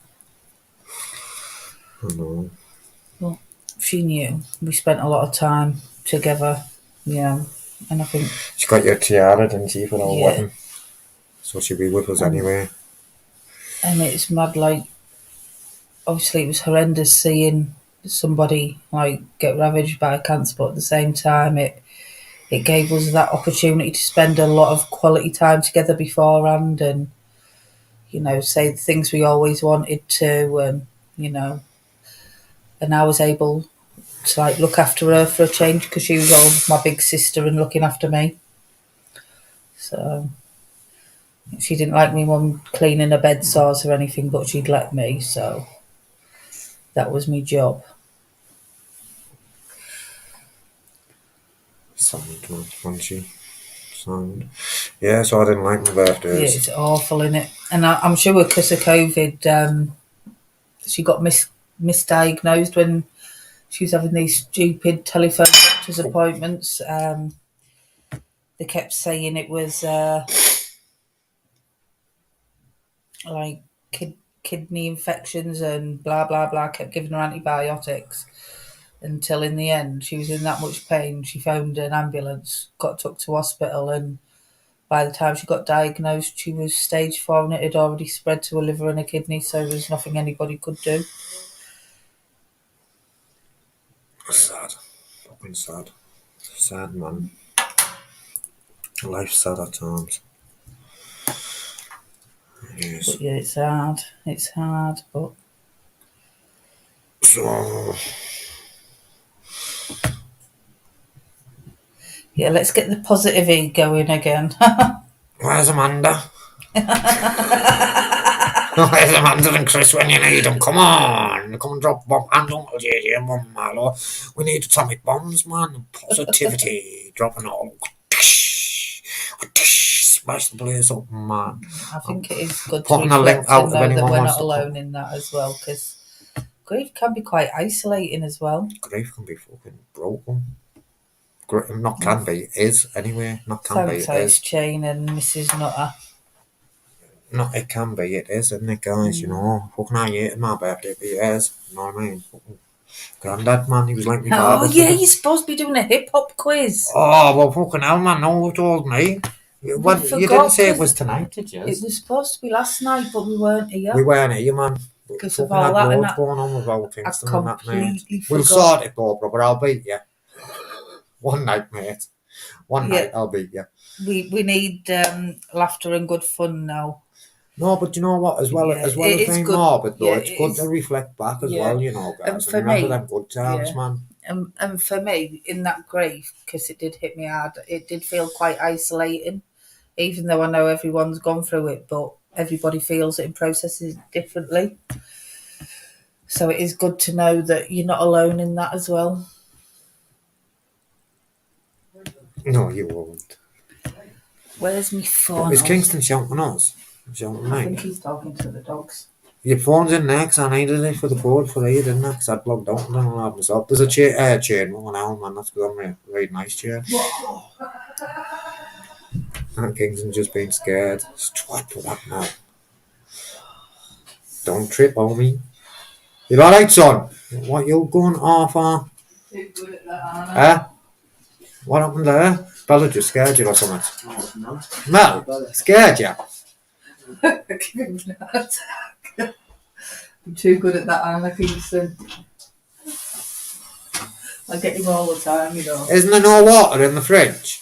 I know. Well, she knew. We spent a lot of time together, and I think She got your tiara, didn't she, for our Yeah. wedding? So she'll be with us anyway. and it's mad. Like, obviously, it was horrendous seeing somebody like get ravaged by cancer, but at the same time, it gave us that opportunity to spend a lot of quality time together beforehand, and say the things we always wanted to, and I was able to like look after her for a change because she was always my big sister and looking after me. So she didn't like me mum cleaning her bed sores or anything, but she'd let me, so that was my job. Sound, man, wasn't she? Sound. Yeah, so I didn't like my Yeah, birthdays. it's awful, innit? And I'm sure because of COVID, she got misdiagnosed when she was having these stupid telephone doctor's appointments. They kept saying it was like kidney infections and blah blah blah. Kept giving her antibiotics, until in the end she was in that much pain. She phoned an ambulance, got took to hospital, and by the time she got diagnosed, she was stage 4 and it had already spread to a liver and a kidney, so there's nothing anybody could do. Sad. Fucking sad. Sad, man. Life's sad at times. Yes. But yeah, it's hard. It's hard, but So, yeah, let's get the positive E going again. where's Amanda? Where's Amanda and Chris when you need them? Come on. Come and drop bomb and Uncle JJ and Mum Marlo. We need atomic bombs, man. Positivity. Dropping all. Smash the place up, man. I think it is good to Putting a link reflect out and if know anyone that we're wants not to alone in that as well, because grief can be quite isolating as well. Grief can be fucking broken. Not can be, is anyway. Not can Thanks, be, it's is. Jane and Mrs. Nutter. Not it can be, it is, isn't it, guys? You know, fucking I hated my birthday for years. You know what I mean? Fucking Granddad, man, he was like me. Oh, yeah, you're supposed to be doing a hip hop quiz. Oh, well, fucking hell, man, no one told me. What, you didn't say it was tonight, did you? It was supposed to be last night, but we weren't here. We weren't here, man. Because Fucking of all had that and loads that. going on with old Kingston and that, mate. completely We'll forgot. sort it, though, brother. I'll beat you. One night, mate. One Yeah. night, I'll beat you. We need laughter and good fun now. No, but you know what? As well Yeah, as it is being good. morbid, though, Yeah, it's it good is. to reflect back as Yeah. well, you know, guys. And And for remember me, them good times, yeah. man. And for me, in that grief, because it did hit me hard, it did feel quite isolating, even though I know everyone's gone through it, but everybody feels it and processes it differently. So it is good to know that you're not alone in that as well. No, you won't. Where's my phone? Is Kingston shouting us? Shouting I think me? he's talking to the dogs. Your phone's in there 'cause I needed it for the board for you, didn't I? 'Cause I'd plugged out and then I'll have myself. There's a chain rolling out, man. That's because I'm a really nice chair. And Kingston's just been scared. What for that now? Don't trip on me. You alright, son? What you going off on? Too good at that, Anna. Eh? What happened there? Bella just scared you or something? No. Mel? Scared you? Give him an attack. I'm too good at that, Anna Kingston. I get him all the time, you know. Isn't there no water in the fridge?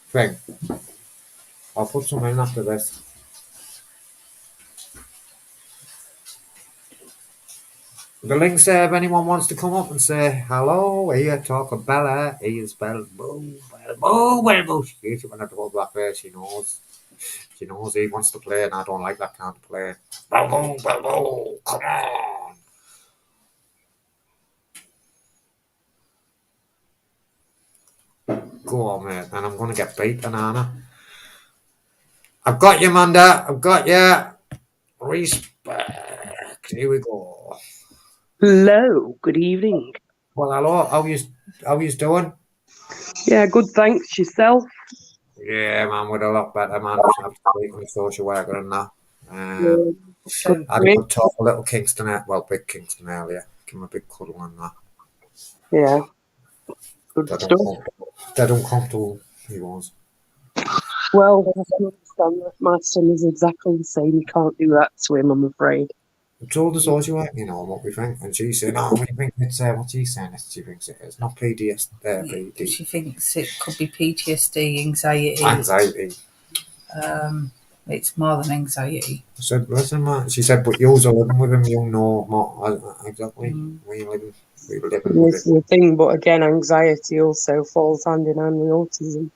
Thing. I'll put some in after this. The link's there if anyone wants to come up and say hello. Here, talk of Bella. Here's Bella. Boo, Bella, boo, Bella, boo. She hates it when I talk that way. She knows. She knows he wants to play, and I don't like that kind of play. Boo, boo, boo, boo. Come on. Go on, mate. And I'm going to get beaten, Anna. I've got you, Amanda. I've got you. Respect. Here we go. Hello, good evening. Well, hello. How you doing? Yeah, good, thanks. Yourself? Yeah, man, we're a lot better, man. I'm speaking to social worker and that. So, I had a good talk with little Kingston, big Kingston earlier. Give him a big cuddle and that. Yeah. Good Dead stuff. Dead uncomfortable he was. Well, I can understand that. My son is exactly the same. He can't do that to him, I'm afraid. I told the social worker, what we think, and she said, "No, we think it's what's he saying? She thinks it is not PTSD, she thinks it could be PTSD, anxiety. anxiety." It's more than anxiety. I said, "Listen, man." She said, "But you're living with him. You know more exactly. We were living with This it." is the thing, but again, anxiety also falls hand in hand with autism.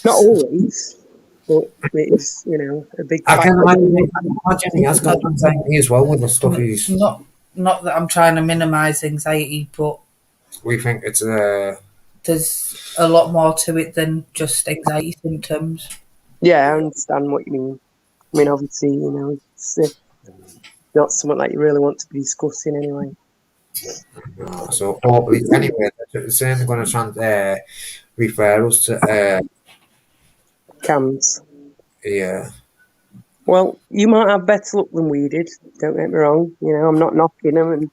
Not always, but it is, a big I can factor. imagine he has got anxiety as well with the stuff he's. Not that I'm trying to minimise anxiety, but We think it's there's a lot more to it than just anxiety symptoms. Yeah, I understand what you mean. I mean, obviously, it's not something that you really want to be discussing anyway. so hopefully anyway. They're saying they're going to refer us to CAMS. yeah. Well, you might have better luck than we did. Don't get me wrong. I'm not knocking them, and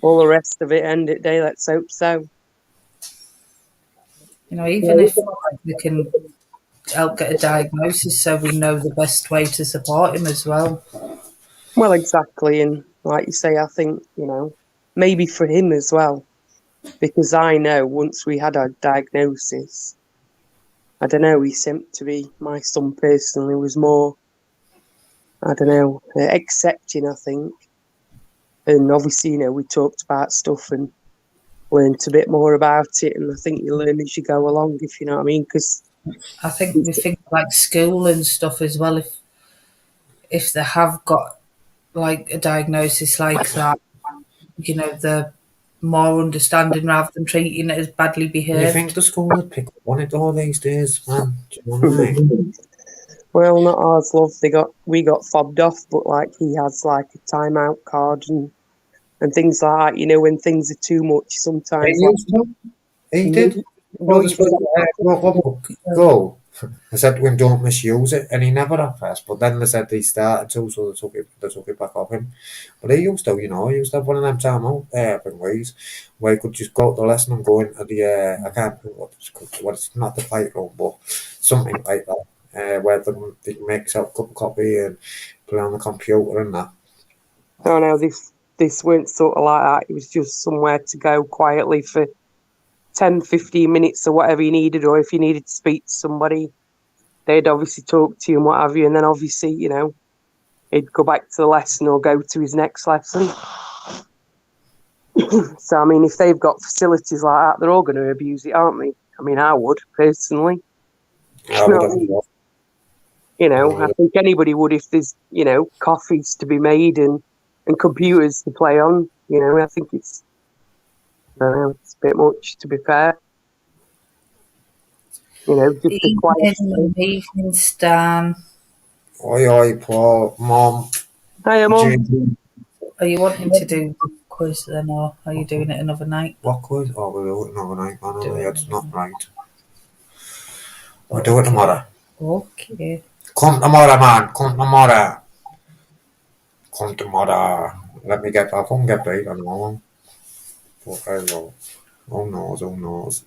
all the rest of it, end of the day, let's hope so. You know, even if we can help get a diagnosis so we know the best way to support him as well. Well, exactly. And like you say, I think, maybe for him as well, because I know once we had our diagnosis, I don't know, he seemed to be, my son personally, was more, I don't know, accepting, I think. And obviously, we talked about stuff and learned a bit more about it. And I think you learn as you go along, if you know what I mean. Because I think we think like school and stuff as well. If they have got like a diagnosis like that, they're more understanding rather than treating it as badly Do you behaved. think the school would pick up on it all these days, man? Do you know what I mean? well, not ours, love. We got fobbed off, but like he has like a timeout card and things like that. When things are too much, sometimes. He used to. He did. No, Well, go. I said to him, don't misuse it, and he never at first. But then they said they started to, so they took it back off him. But he used to, he used to have one of them time out ways where he could just go to the lesson and go into the I can't remember what it's not the fight room, but something like that, where they can make yourself a cup of coffee and play on the computer and that. Oh no, this weren't sort of like that. It was just somewhere to go quietly for 10, 15 minutes or whatever you needed, or if you needed to speak to somebody, they'd obviously talk to you and what have you, and then obviously, he'd go back to the lesson or go to his next lesson. So, I mean, if they've got facilities like that, they're all going to abuse it, aren't they? I mean, I would, personally. I I think anybody would if there's, coffees to be made and computers to play on. I think it's a bit much, to be fair. Just a quiet. Evening, Stan. Oi, Paul, Mom. Hi, Mum. Are you wanting to do the quiz then, or are you doing it another night? What quiz? Oh, we'll do it another night, man. It's not right. We'll do it tomorrow. Okay. Come tomorrow, man. Come tomorrow. Come tomorrow. Let me get back. I can get paid on one. But I will. Oh knows.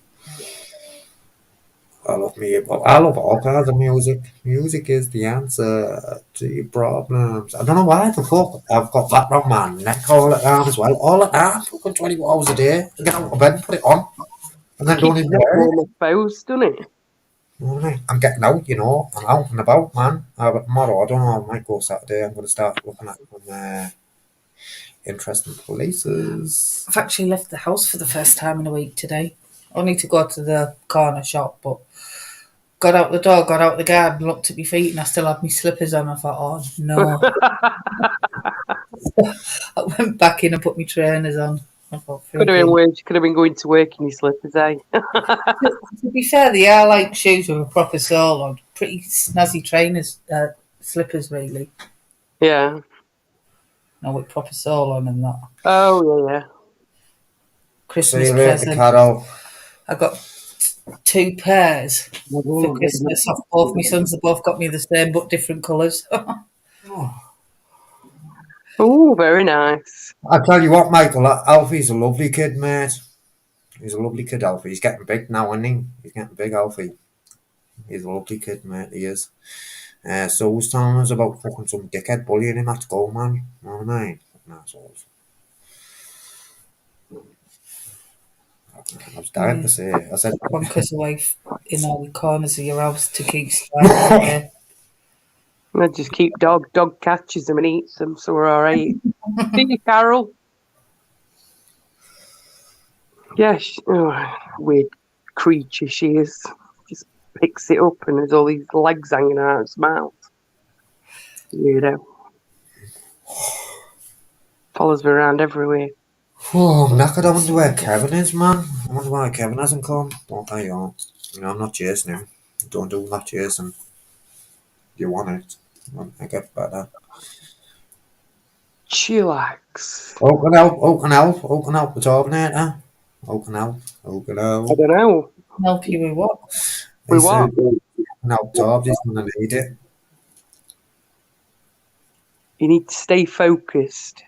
I love all kinds of music. Music is the answer to your problems. I don't know why the fuck I've got that round my neck all the time as well. All the time, fucking 24 hours a day. I get out of bed, put it on, and then don't even wear it. Exposed, doesn't it? I'm getting out, I'm out and about, man. But tomorrow, I don't know, I might go Saturday. I'm going to start looking at some interesting places. I've actually left the house for the first time in a week today. Only to go to the corner shop, but got out the door, got out the garden, looked at my feet, and I still had my slippers on. I thought, oh no. I went back in and put my trainers on. I thought, could have been worse. You could have been going to work in your slippers, eh? To be fair, they are like shoes with a proper sole on. Pretty snazzy trainers, slippers, really. Yeah. No, with proper sole on and that. Oh, yeah. Christmas present. Carol. I got 2 pairs for Christmas. Both my sons have both got me the same but different colours. Oh, very nice. I tell you what, Michael, Alfie's a lovely kid, mate. He's a lovely kid, Alfie. He's getting big now, isn't he? He's getting big, Alfie. He's a lovely kid, mate. He is. So was telling us about fucking some dickhead bullying him at school, man. You know what I mean? Fucking assholes. I was dying to say. I said, bonkers away in all the corners of your house to keep starting. I just keep dog catches them and eats them, so we're all right. See you, Carol. Yeah, weird creature she is. Just picks it up and there's all these legs hanging out of its mouth. Weirdo. Follows me around everywhere. oh, I'm knackered. I wonder where Kevin is, man. I wonder why Kevin hasn't come. But I am. I'm not chasing him. Don't do that chasing. You want it. I get better. Chillax. Open out the Terminator. Open out. I don't know. Help you with what? With what? Now, Torb, he's going to need it. You need to stay focused.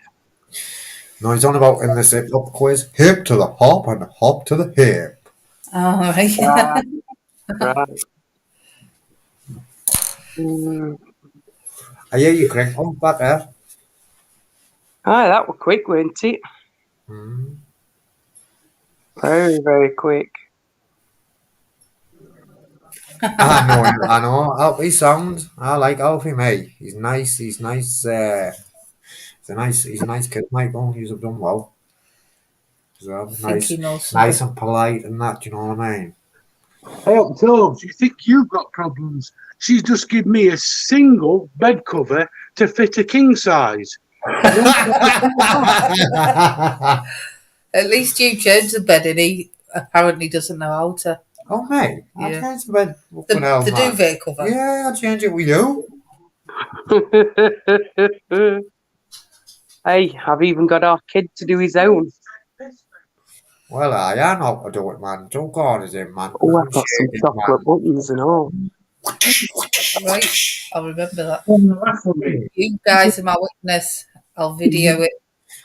No, he's on about in this hip hop quiz. Hip to the hop and hop to the hip. Oh, right. Right. Mm. I hear you, Craig. I'm back there. Aye, that was quick, weren't it? Mm. Very, very quick. I know, I know. Alfie sounds. I like Alfie, mate. He's nice. He's nice. He's a nice kid, Michael. He's done well. So, I think nice, he knows nice something. and polite, and that. You know what I mean? Hey, up Torbs, you think you've got problems? She's just given me a single bed cover to fit a king size. At least you changed the bed and he apparently doesn't know how to. Oh, mate, I Yeah. changed the bed. The duvet cover. Yeah, I changed it with you. Hey, I've even got our kid to do his own. Well, I know how to do it, man. Two corners in, man. Oh, I've got some Shaded, chocolate buttons and all. Right, I'll remember that. Laugh at me. You guys are my witness. I'll video it.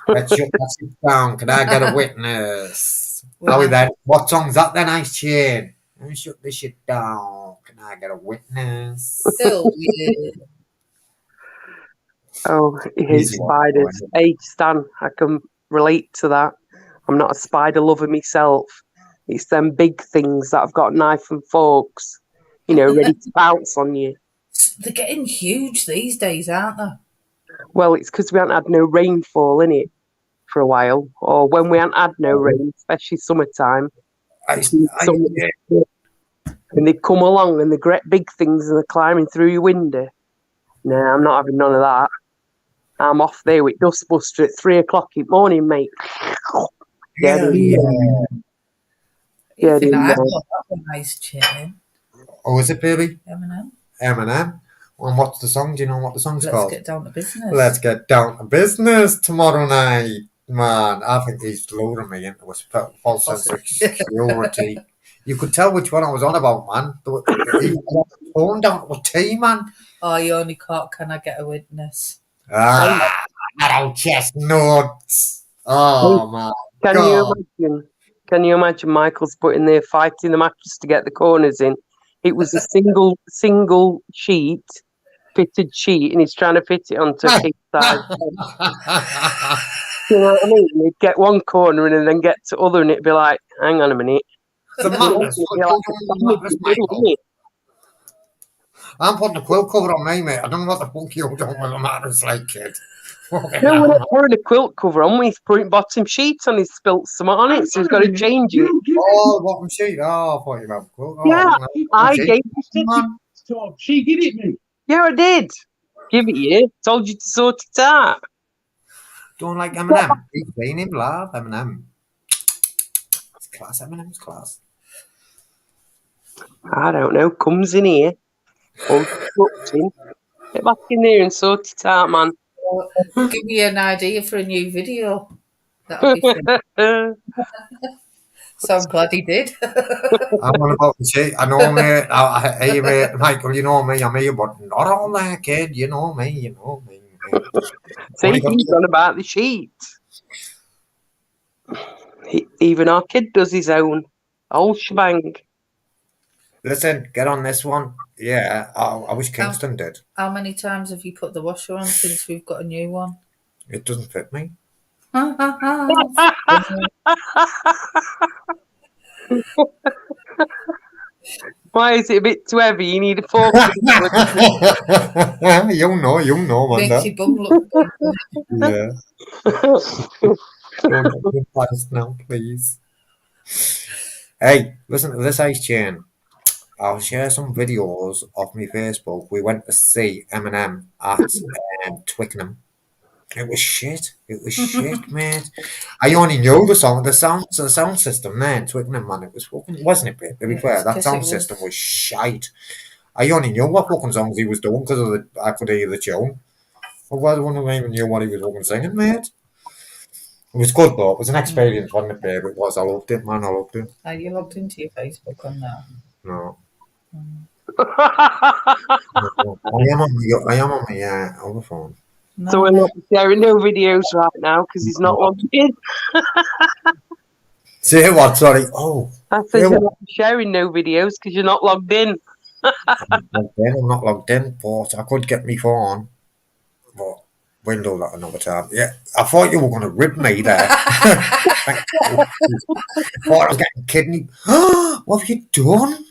Let's shut that shit down. Can I get a witness? Well, How is that? What song's that then, Ice Chain? Let me shut this shit down. Can I get a witness? Still, yeah. Oh, he hates Easy one, spiders. Hey, Stan, I can relate to that. I'm not a spider lover myself. It's them big things that have got knife and forks, ready to pounce on you. They're getting huge these days, aren't they? Well, it's because we haven't had no rainfall in it for a while, or when we haven't had no rain, especially summertime, and they come along and they get big things and they're climbing through your window. No, I'm not having none of that. I'm off there with Dustbuster at 3 o'clock in the morning, mate. Yeah. Yeah, Even I yeah. thought that was a nice chain. Oh, is it, baby? Eminem. Eminem. And what's the song? Do you know what the song's Let's called? get down to business. Let's get down to business tomorrow night. Man, I think he's luring me into a false sense of security. You could tell which one I was on about, man. He was phone down to a T, man. Oh, you only caught Can I Get a Witness? Ah, old chestnuts. Oh, man. Can you imagine Michael's putting there fighting the mattress to get the corners in? It was a single sheet, fitted sheet, and he's trying to fit it onto a king size. You know what I mean? He'd get one corner in and then get to other, and it'd be like, hang on a minute. The mattress. I'm putting a quilt cover on me, mate. I don't know what the fuck you're doing with a mattress like, kid. No, we're not putting a quilt cover on. He's putting bottom sheets on. He's spilt some on it, so he's got to change it. Oh, bottom sheet. Oh, I thought you meant quilt. Oh, Yeah, no. I Sheet. gave it. Man. Torb, she did it me. Yeah, I did. Give it you. Told you to sort it out. Don't like Eminem. He's playing him live, Eminem. It's class, Eminem's class. I don't know. Comes in here. All tucked in. Get back in there and sort it out, man. Give me an idea for a new video. That'll be fun. So I'm glad he did. I'm on about the shit. I know, mate. Hey, mate, Michael, you know me. I'm here, but not all that, kid. You know me. Mate. See, he's on about the sheet. Even our kid does his own. Old shebang. Listen, get on this one. Yeah, I wish Kingston did. How many times have you put the washer on since we've got a new one? It doesn't fit me. Why is it a bit too heavy? You need a fork. you know, Makes Wanda. your bum look good. Yeah. Don't get me biased now, please. Hey, listen to this, Ice Chain. I'll share some videos of my Facebook. We went to see Eminem at Twickenham. It was shit. It was shit, mate. I only knew the sound system there in Twickenham, man. It was fucking, wasn't it, babe? To be fair, that sound system was shite. I only knew what fucking songs he was doing because I could hear the tune. Otherwise, I wouldn't have even knew what he was fucking singing, mate. It was good though. It was an experience, wasn't it, babe? It was. I loved it, man. I loved it. Are you logged into your Facebook on that? No. I am on my other phone. So we're not sharing no videos right now because he's not logged in. Say what? Sorry. Oh, I said you're not sharing no videos because you're not logged in. I'm not logged in, but I could get me phone. But we'll do that another time. Yeah, I thought you were going to rip me there. Thank you. Thought I was getting kidney. What have you done?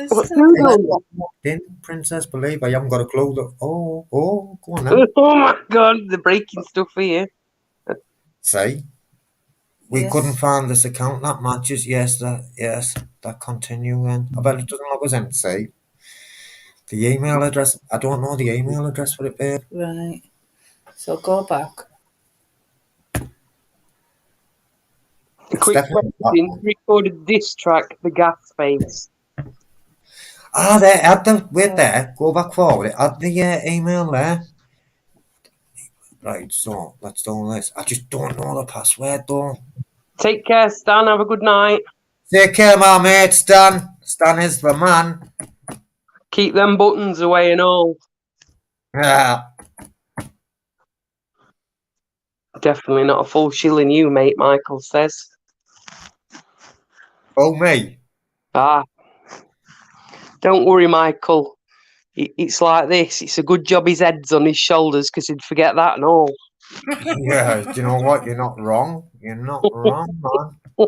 What's going on? Logged in, Princess. Believe I haven't got a clue. That. Oh, go on then. Oh my God, they're breaking stuff here. See, we Yes. couldn't find this account that matches. Yes, that continue then. I bet it doesn't log us in. See, the email address. I don't know the email address for it, babe. Right. So go back. It's Quick definitely that question. one. Recorded this track, The Gas Face. There, add the wait there. Go back forward. Add the email there. Right, so let's do this. I just don't know the password though. Take care, Stan. Have a good night. Take care, my mate, Stan. Stan is the man. Keep them buttons away and all. Yeah. Definitely not a full shilling you, mate, Michael says. Oh, me. Don't worry, Michael. It's like this. It's a good job his head's on his shoulders because he'd forget that and all. Yeah, do you know what? You're not wrong. You're not wrong, man.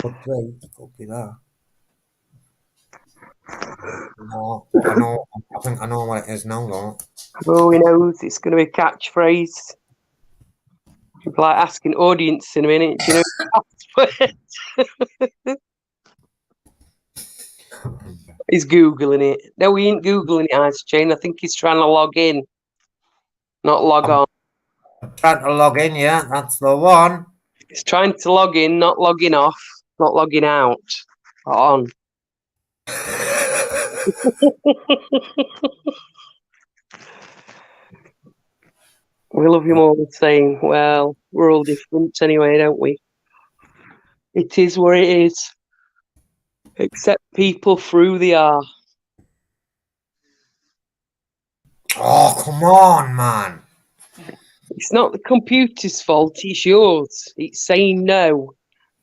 Could be that. No, I think I know what it is now, though. Oh, he knows it's going to be a catchphrase. It'll be like asking audience in a minute. Do you know the password? He's Googling it. No, he ain't Googling it, Ice Chain. I think he's trying to log in, not log on. Trying to log in, yeah, that's the one. He's trying to log in, not logging off, not logging out. On. We love him all the same. Well, we're all different anyway, don't we? It is what it is. Accept people through they are. Oh, come on, man. It's not the computer's fault, it's yours. It's saying no.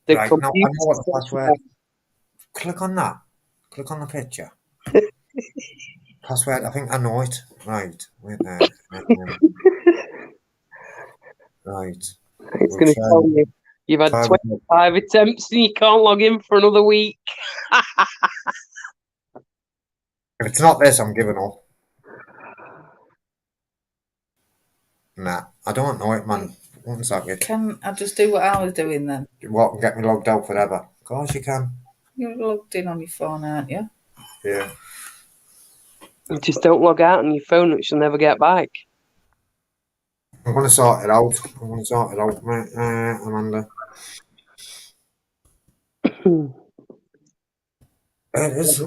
The Right, now I know what the computer's password. fault. Click on that. Click on the picture. Password, I think I know it. Right, wait there. Right. It's We'll going to try- tell you you've had try 25 attempts and you can't log in for another week. If it's not this, I'm giving up. Nah, I don't know it, man. One second. Can I just do what I was doing then? What, and get me logged out forever? Of course you can. You're logged in on your phone, aren't you? Yeah. You just don't log out on your phone, which you'll never get back. I'm going to sort it out. Mate. Amanda. It is.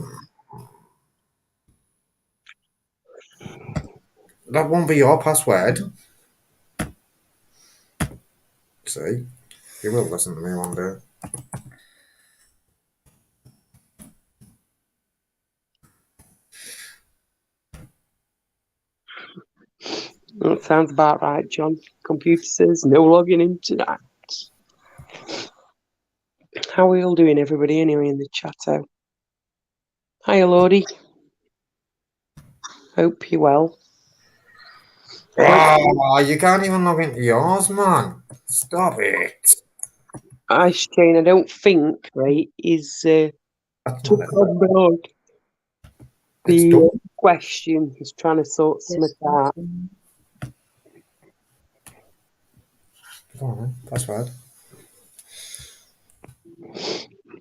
That won't be your password. See? You will listen to me one day. That sounds about right, John. Computer says no logging in tonight. How are we all doing, everybody, anyway, in the chat out? Hi, Lordy. Hope you're well. Oh, you can't even log into yours, man. Stop it. Ice Chain, I don't think, right, is That's took not it. on board It's the done. question. He's trying to sort something out. Go on then. Password.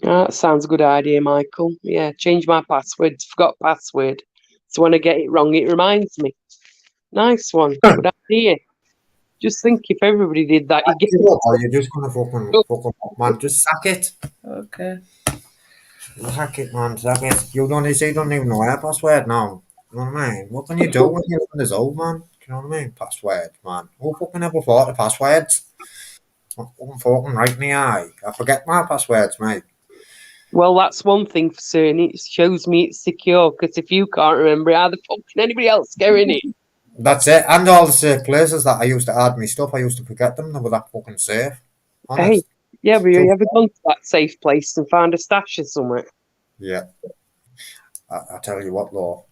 That sounds a good idea, Michael. Yeah, change my password. Forgot password. So when I get it wrong, it reminds me. Nice one. Good idea. Just think if everybody did that, you'd get Or you're just going to fuck up, man. Just sack it. Okay. Sack it, man. Sack it. You don't even know our password now. You know what I mean? What can you do when you're this old, man? Do you know what I mean? Password, man. Who fucking ever thought of passwords? I'm fucking right in the eye. I forget my passwords, mate. Well, that's one thing for certain. It shows me it's secure, because if you can't remember it, how the fuck can anybody else go in it? That's it. And all the safe places that I used to add my stuff, I used to forget them. They were that fucking safe. Hey, Honest. yeah, but True. you ever gone to that safe place and found a stash or something? Yeah. I tell you what, though.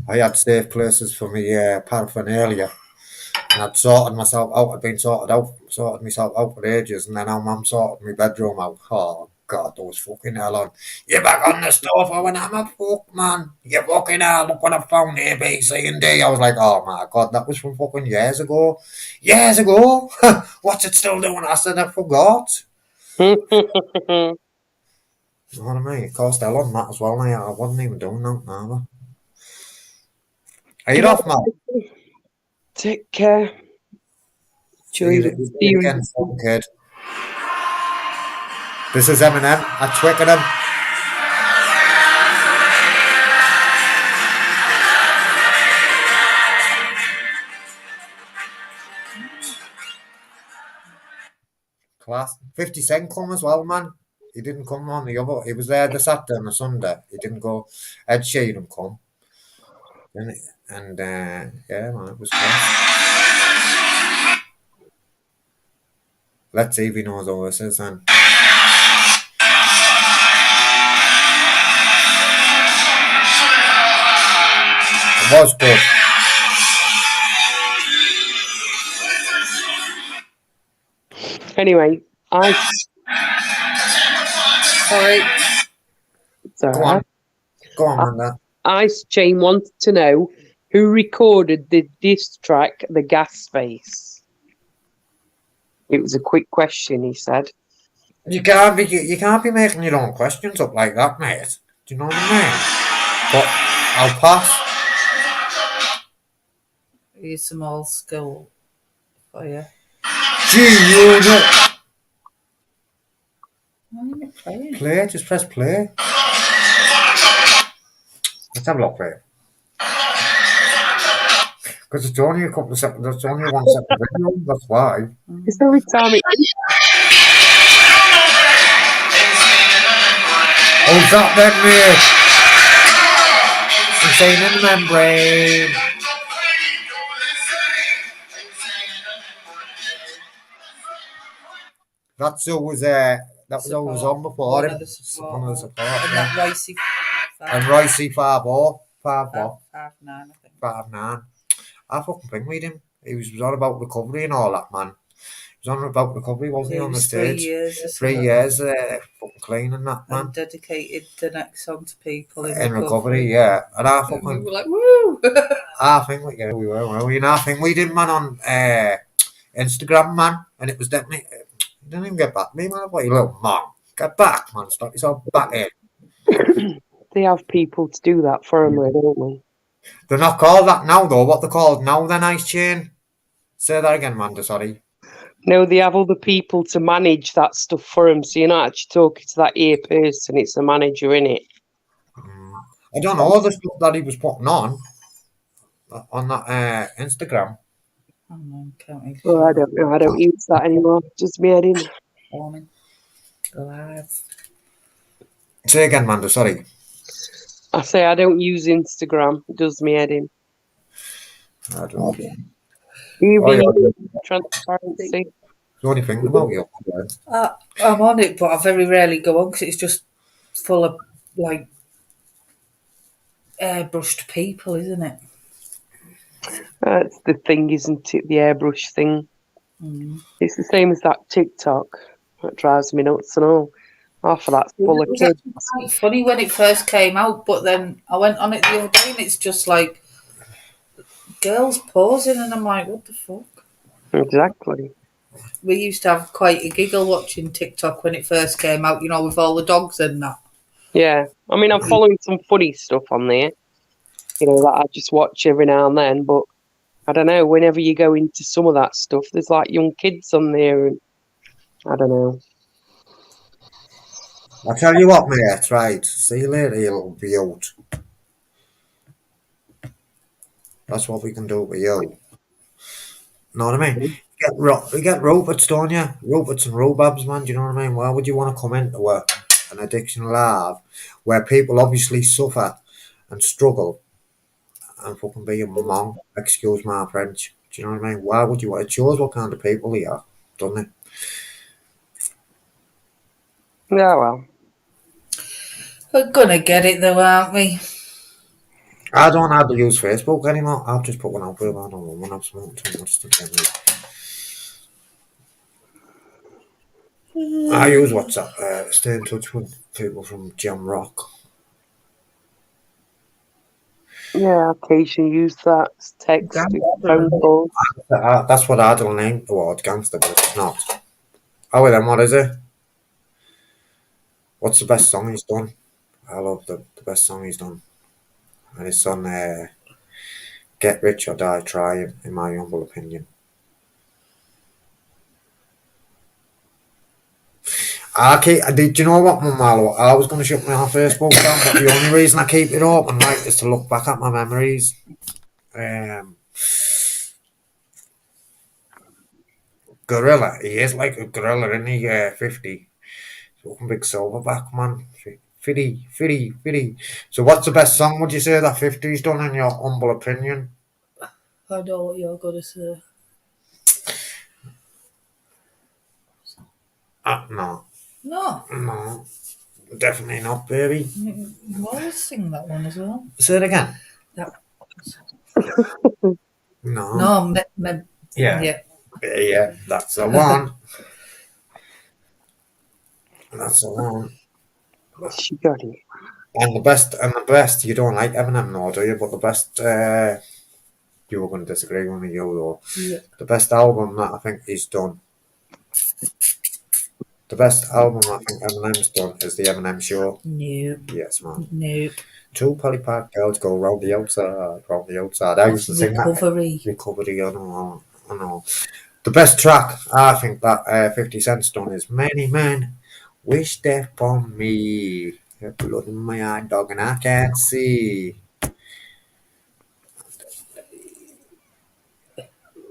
I had safe places for me paraphernalia. And I'd sorted myself out. I'd been sorted myself out for ages. And then our mum sorted my bedroom out. Oh, God, those fucking hell on. You're back on the stove. I went, I'm a fuck, man. You fucking hell. Look what I found A, B, C, and D. I was like, oh, my God, that was from fucking years ago. Years ago? What's it still doing? I said, I forgot. You know what I mean? It cost hell on that as well. I wasn't even doing that now. Are you off, man? Take care. See you again, fucking kid. This is Eminem at Twickenham. Class. 50 Cent come as well, man. He didn't come on the other. He was there the Saturday and the Sunday. He didn't go. Ed Sheeran come. And yeah, man, it was class. Let's see if he knows all this is then. It was good. Anyway, Sorry. it's all Go right. on. Go on, Amanda. Ice Chain wanted to know who recorded the diss track "The Gas Face." It was a quick question, he said. You can't be making your own questions up like that, mate. Do you know what I mean? But I'll pass. Here's some old school for you. G-Unit. Why are you not playing? Play, just press play. Let's have a look, mate. Because it's only a couple of seconds, it's only a 1 second video, that's why. It's every time it Who's that then, mate? Insane in the membrane. That's who was on before One him. of the support. One of the support, And yeah. that Ricey. And Ricey 5-0. 5-1. 5'9", I think. 5'9". I fucking think with him. He was on about recovery and all that, man. He was on about recovery, wasn't he, on the was stage? 3 years. 3 years, fucking clean and that, man. And dedicated the next song to people In recovery, yeah. And I And we fucking, were like, woo! I think we were, well, you know, I think we did, man, on Instagram, man. And it was definitely, he didn't even get back to me, man. I thought, you little man, get back, man. Stop yourself back in. they have people to do that for them, don't they? They're not called that now, though. What they're called now, then, Ice Chain. Say that again, Manda, sorry. No, they have other people to manage that stuff for them, so you're not actually talking to that ear person, it's the manager, innit? I don't know the stuff that he was putting on that Instagram. Oh, no, can't even Well, I don't know, I don't use that anymore, just me heading. Warming. Live. Say again, Manda, sorry. I say I don't use Instagram, it does me head in. I don't know. Transparency. The only thing about you. I'm on it, but I very rarely go on because it's just full of, like, airbrushed people, isn't it? That's the thing, isn't it? The airbrush thing. It's the same as that TikTok. That drives me nuts and all. Half of that's full of It was kids. actually quite funny when it first came out, but then I went on it the other day and it's just like girls posing, and I'm like, what the fuck? Exactly. We used to have quite a giggle watching TikTok when it first came out, you know, with all the dogs and that. Yeah. I mean, I'm following some funny stuff on there, you know, that I just watch every now and then, but I don't know, whenever you go into some of that stuff, there's like young kids on there, and I don't know. I'll tell you what, mate, right. See you later, you little beaut. That's what we can do with you. Know what I mean? We get Ruperts, don't you? Ruperts and Rubabs, man, do you know what I mean? Why would you want to come into an addiction live where people obviously suffer and struggle and fucking be a mong. Excuse my French. Do you know what I mean? Why would you? It shows what kind of people they are, doesn't it? Yeah, well. We're gonna get it though, aren't we? I don't hardly use Facebook anymore. I've just put one out there. I don't know when I've spoken too much to them. I use WhatsApp. Stay in touch with people from Jam Rock. Yeah, occasionally use that. Text, phone calls. That's what I don't name the word gangster, but it's not. Oh, well, then what is it? What's the best song he's done? I love the best song he's done. And it's on Get Rich or Die Trying, in my humble opinion. Do you know what, Marlo? I was going to shut my Facebook down, but the only reason I keep it open, right, is to look back at my memories. Gorilla, he is like a gorilla, isn't he? 50. Fucking big silverback, man. 50. So what's the best song, would you say, that 50's done, in your humble opinion? I know what you're gonna say. No. No, Definitely not, baby. you always sing that one as well. Say it again. That No. no, Yeah, that's the one. That's the one. She got it. And the best, you don't like Eminem, no, do you? But the best, you were going to disagree with me, though. Yeah. The best album that I think he's done, the best album I think Eminem's done is The Eminem Show. Nope. Yes, man. Nope. Two Polly Park girls go round the outside. I used to sing Recovery. that. Recovery, I know. The best track I think that 50 Cent's done is Many Men Wish Death on Me. Blood in my eye, dog, and I can't see.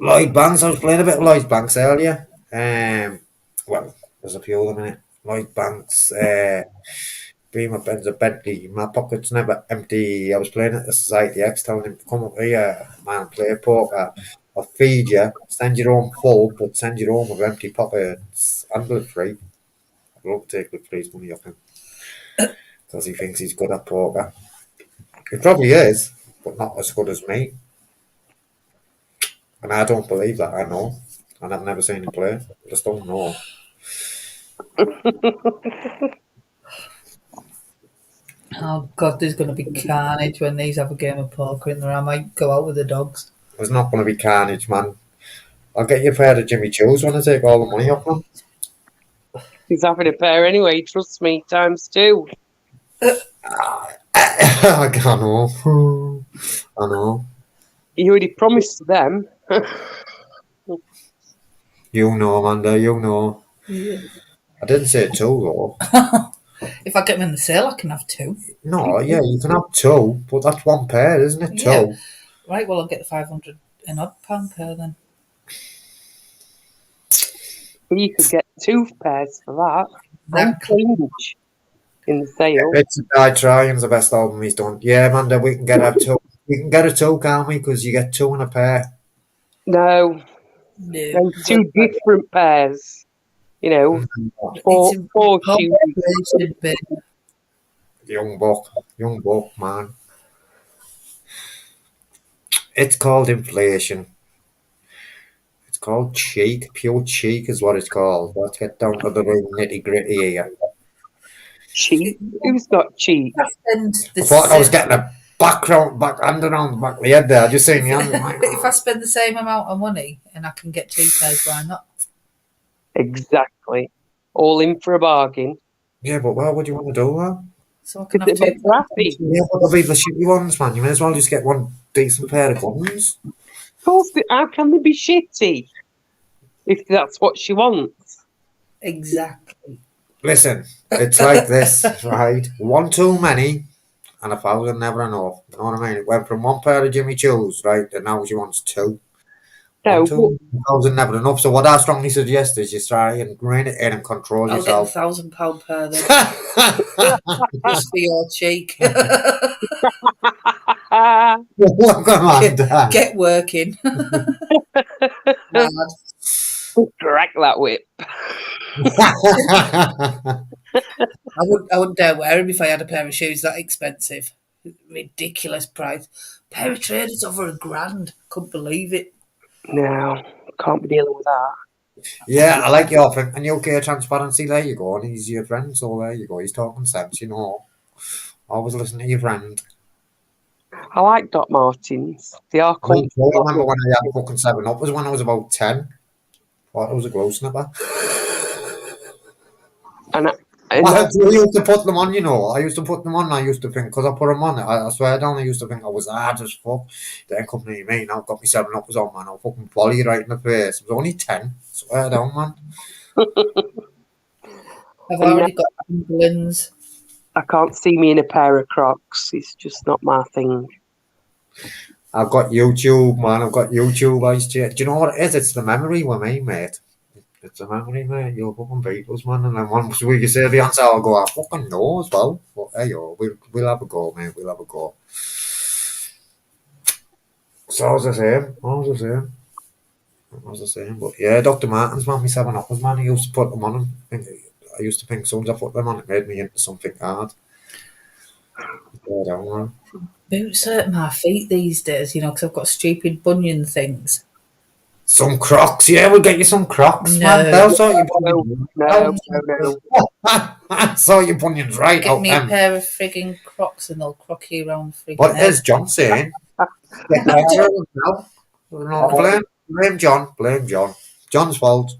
Lloyd Banks, I was playing a bit of Lloyd Banks earlier. Well, there's a few of them in it. Lloyd Banks, Beamer, Benz, a Bentley. My pocket's never empty. I was playing at the Society X, telling him to come up here, man, play poker. I'll feed you, send your own full, but send your own with empty pockets. And gluten free. I'd love to take gluten free's money off him. Because he thinks he's good at poker. He probably is, but not as good as me. And I don't believe that, I know. And I've never seen him play. I just don't know. Oh God, there's going to be carnage when these have a game of poker in there. I might go out with the dogs. There's not going to be carnage, man. I'll get you a pair of Jimmy Choo's when I take all the money off them. He's having a pair anyway, trust me, times 2. I know. I know. He already promised them. You know, Amanda, you know. Yeah. I didn't say 2, though. If I get them in the sale, I can have 2. No, yeah, you can have 2, but that's one pair, isn't it? 2. Yeah. Right, well, I'll get the 500 and odd pound pair then. You could get 2 pairs for that. Exactly. Change in the sale. It's Die Trying's the best album he's done. Yeah, Amanda, we can get a 2. We can get a 2, can't we? Because you get 2 in a pair. No, No. and 2 different pairs. You know, four shoes. Inflation, babe. Young buck, man. It's called inflation. It's called cheek. Pure cheek is what it's called. Let's get down to the real nitty gritty here. Cheap? Who's got cheap? And I thought I was getting a hand around the back of the head there. I just seen the hand. if I spend the same amount of money and I can get 2 pairs, why not? Exactly. All in for a bargain. Yeah, but why would you want to do that? So I can Because have it 2 makes happy. Yeah, but they'll be the shitty ones, man. You may as well just get one decent pair of guns. Of course, how can they be shitty if that's what she wants? Exactly. Listen, it's like this, right? 1 too many and 1,000 never enough. You know what I mean? It went from 1 pair of Jimmy Choo's, right, and now she wants 2. No, 1,000 never enough. So what I strongly suggest is you try and rein it in and control I'll yourself. get the £1,000 pair then. Just for your cheek. Look at my dad. Get working. Mad. Crack that whip. I wouldn't dare wear them if I had a pair of shoes that expensive. Ridiculous price. Pair of trainers over £1,000. Couldn't believe it. No, can't be dealing with that. Yeah, I like your friend. And UK transparency, there you go. And he's your friend, so there you go. He's talking sense, you know. Always listen to your friend. I like Doc Martens. They are I comfortable. remember when I had fucking 7-Up was when I was about 10. Thought I was a glow snapper. And I used to put them on, you know. I used to put them on. I used to think, because I put them on, I swear down, I used to think I was hard as fuck. Then come near me, now I've got me 7-Uppers on, man. I'll fucking volley right in the face. It was only 10. Swear down, man. I've already got Timberlands. I can't see me in a pair of Crocs. It's just not my thing. I've got YouTube, man. I've got YouTube. Do you know what it is? It's the memory with me, mate. It's a memory, mate. You're fucking Beatles, man. And then once we say the answer, I'll go, I fucking know as well. But hey, yo, we'll have a go, mate. We'll have a go. So I was the same. But yeah, Dr. Martens, man, me 7-Uppers, man. I used to put them on him. I used to think soon as I put them on, it made me into something hard. Yeah, down, man. Boots hurt my feet these days, you know, because I've got stupid bunion things. Some Crocs, yeah, we'll get you some Crocs, No. man. They'll sort your No, bunions. no. Sort your bunions right Get out, me a pair of frigging Crocs and they'll crock you around frigging What head. is John saying? Get better of them now. No, blame John. Blame John. John's fault.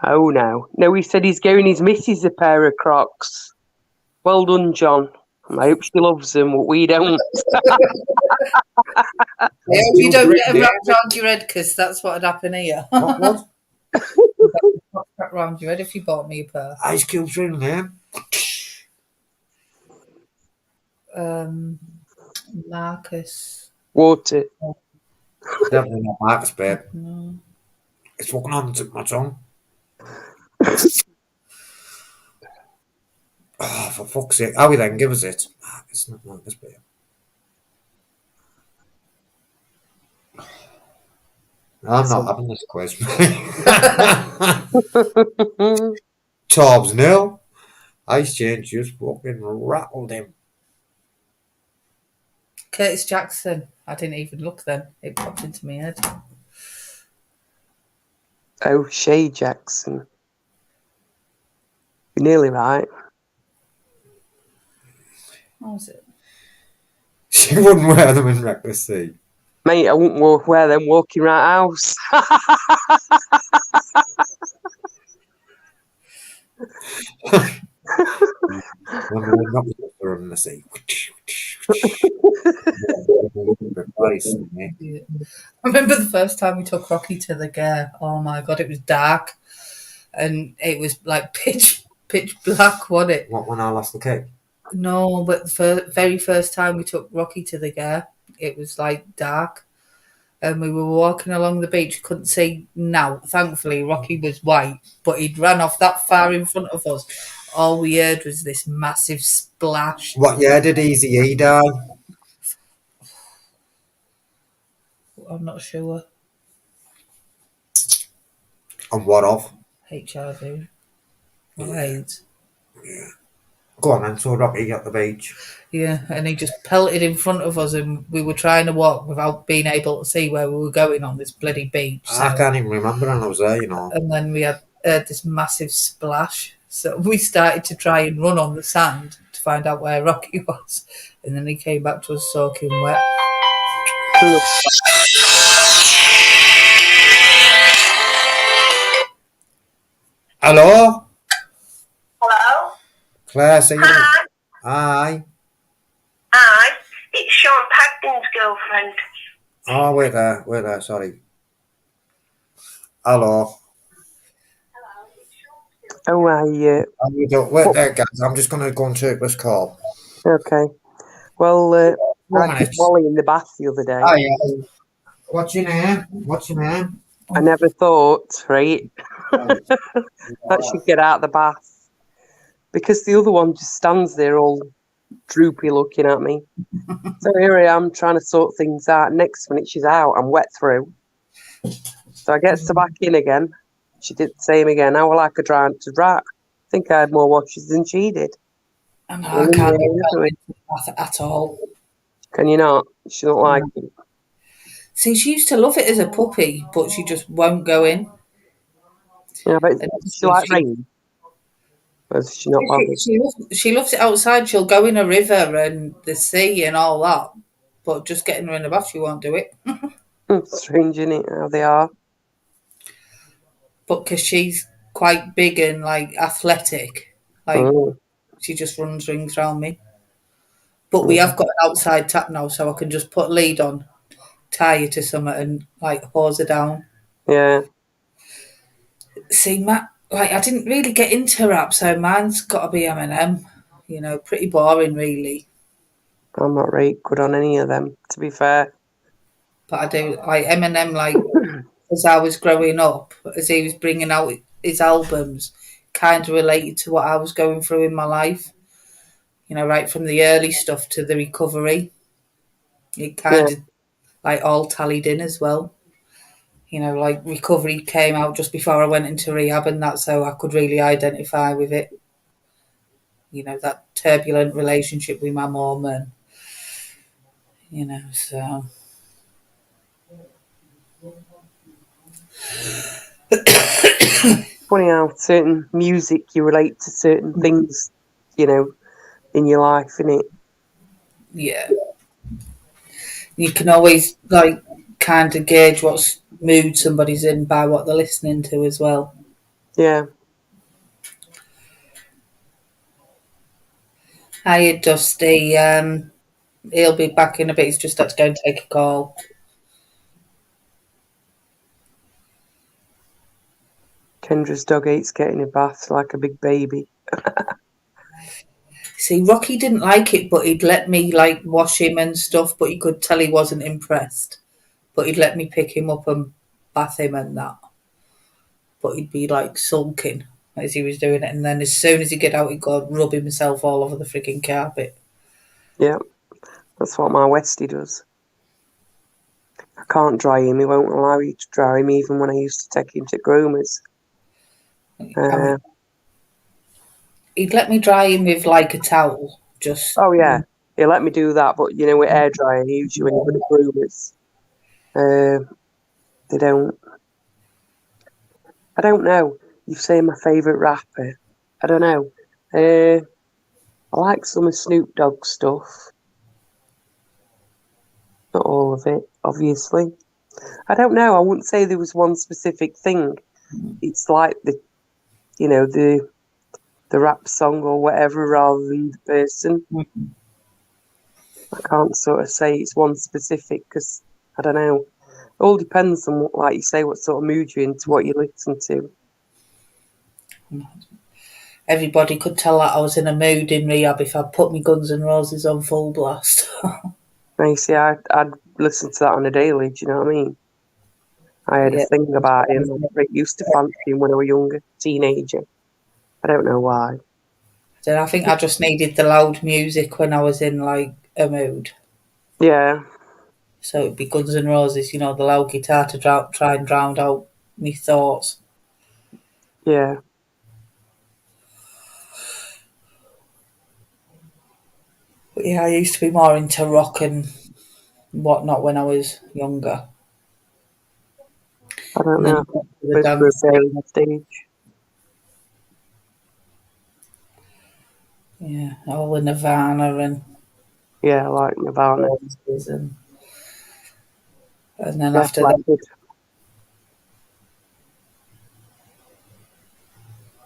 Oh, no. No, he said he's giving his missus a pair of Crocs. Well done, John. I hope she loves them, but we don't. I hope you don't get them wrapped around your head, because that's what would happen here. What? Wrapped around your head if you bought me a pair. Ice Cube's real name. Marcus. Water. Definitely not Marcus, babe. No. It's fucking on the tip of my tongue. Oh, for fuck's sake. How we then? Give us it. Marcus, not Marcus, babe. I'm not having this quiz. Tobbs nil. Ice Change just fucking rattled him. Curtis Jackson. I didn't even look then. It popped into my head. O'Shea Jackson. You're nearly right. What was it? She wouldn't wear them in Reckless Sea. Mate, I wouldn't wear them walking around house. Not in the sea. Yeah. I remember the first time we took Rocky to the Gare. Oh my god, it was dark. And it was like pitch black, wasn't it? What, when I lost the cake? No, but the very first time we took Rocky to the Gare, it was like dark. And we were walking along the beach, couldn't see now. Thankfully, Rocky was white, but he'd ran off that far in front of us. All we heard was this massive splash. What year did Eazy-E die? I'm not sure. And what of? HIV. Or AIDS. Go on then, so Rocky at the beach. Yeah, and he just pelted in front of us, and we were trying to walk without being able to see where we were going on this bloody beach. I can't even remember when I was there, you know. And then we had this massive splash. So we started to try and run on the sand to find out where Rocky was. And then he came back to us soaking wet. Hello? Hello? Claire, see you. Hi. Hi. Hi. It's Sean Pagden's girlfriend. Oh, wait there, sorry. Hello. Oh, How you doing? Wait there, guys. I'm just going to go and take this call. okay. Well, 1 I minute. had Molly in the bath the other day. Hi, what's your name? What's your name? I never thought, right, that she'd get out of the bath. Because the other one just stands there all droopy looking at me. So here I am trying to sort things out. Next minute she's out. I'm wet through. So I gets her back in again. She did the same again. Now like a drowned rat. I think I had more washes than she did. And I can't get into the bath at all. Can you not? She don't like it. See, she used to love it as a puppy, but she just won't go in. Yeah, but And she like rain. Or is she not bothered? She loves it outside. She'll go in a river and the sea and all that, but just getting her in the bath, she won't do it. Strange, isn't it? How they are. But because she's quite big and like athletic, like she just runs rings around me. But we have got an outside tap now, so I can just put lead on, tie her to something, and like hose her down. Yeah. See, Matt, like I didn't really get into rap, so mine's got to be Eminem. You know, pretty boring, really. I'm not very good on any of them, to be fair. But I do like Eminem. Like as I was growing up, as he was bringing out his albums, kind of related to what I was going through in my life. You know, right from the early stuff to the recovery, it kind of like all tallied in as well. You know, like recovery came out just before I went into rehab, and that's how I could really identify with it. You know, that turbulent relationship with my mum, and you know, so. Funny how certain music you relate to certain things, you know, in your life, innit? Yeah. You can always like kind of gauge what mood somebody's in by what they're listening to as well. Yeah. Hiya, Dusty. He'll be back in a bit. He's just had to go and take a call. Kendra's dog hates getting a bath like a big baby. See, Rocky didn't like it, but he'd let me like wash him and stuff, but you could tell he wasn't impressed. But he'd let me pick him up and bath him and that. But he'd be like sulking as he was doing it, and then as soon as he'd get out, he'd go rub himself all over the freaking carpet. Yeah, that's what my Westie does. I can't dry him. He won't allow you to dry him, even when I used to take him to groomers. He'd let me dry him with like a towel, just. Oh yeah, he'll let me do that, but you know, with air dryer, usually when you go to groomers, they don't. I don't know. You say my favourite rapper. I don't know. I like some of Snoop Dogg stuff. Not all of it, obviously. I don't know. I wouldn't say there was one specific thing. It's like the rap song or whatever rather than the person. I can't sort of say it's one specific because, I don't know. It all depends on what, like you say, what sort of mood you're into, what you listen to. Everybody could tell that I was in a mood in rehab if I put my Guns N' Roses on full blast. You see, I'd listen to that on a daily, do you know what I mean? I had a thing about him. I used to fancy him when I was a younger teenager. I don't know why. I think I just needed the loud music when I was in like a mood. Yeah. So it'd be Guns N' Roses, you know, the loud guitar to try and drown out my thoughts. Yeah. But yeah, I used to be more into rock and whatnot when I was younger. I don't know. The stage. Yeah, all the Nirvana and yeah, I like Nirvana. And then after that,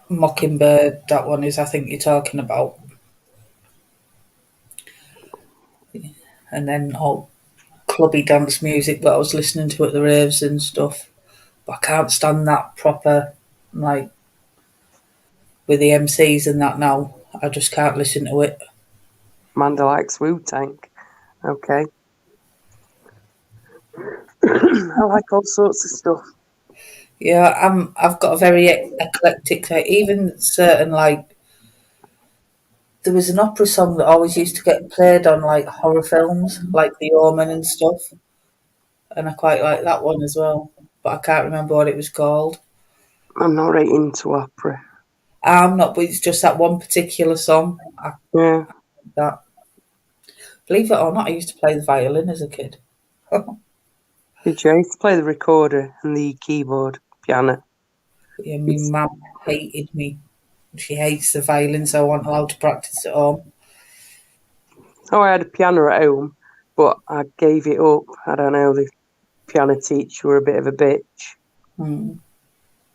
Mockingbird, that one is I think you're talking about. And then all clubby dance music that I was listening to at the raves and stuff. But I can't stand that proper, like, with the MCs and that now. I just can't listen to it. Amanda likes Wu-Tang. Okay. I like all sorts of stuff. Yeah, I've got a very eclectic, even certain like there was an opera song that always used to get played on like horror films, like The Omen and stuff, and I quite like that one as well. But I can't remember what it was called. I'm not right into opera. I'm not, but it's just that one particular song. Yeah. That, believe it or not, I used to play the violin as a kid. Did you? I used to play the recorder and the keyboard, piano. Yeah, my mum hated me. She hates the violin, so I wasn't allowed to practice at home. Oh, I had a piano at home, but I gave it up. I don't know, the piano teacher were a bit of a bitch. Mm.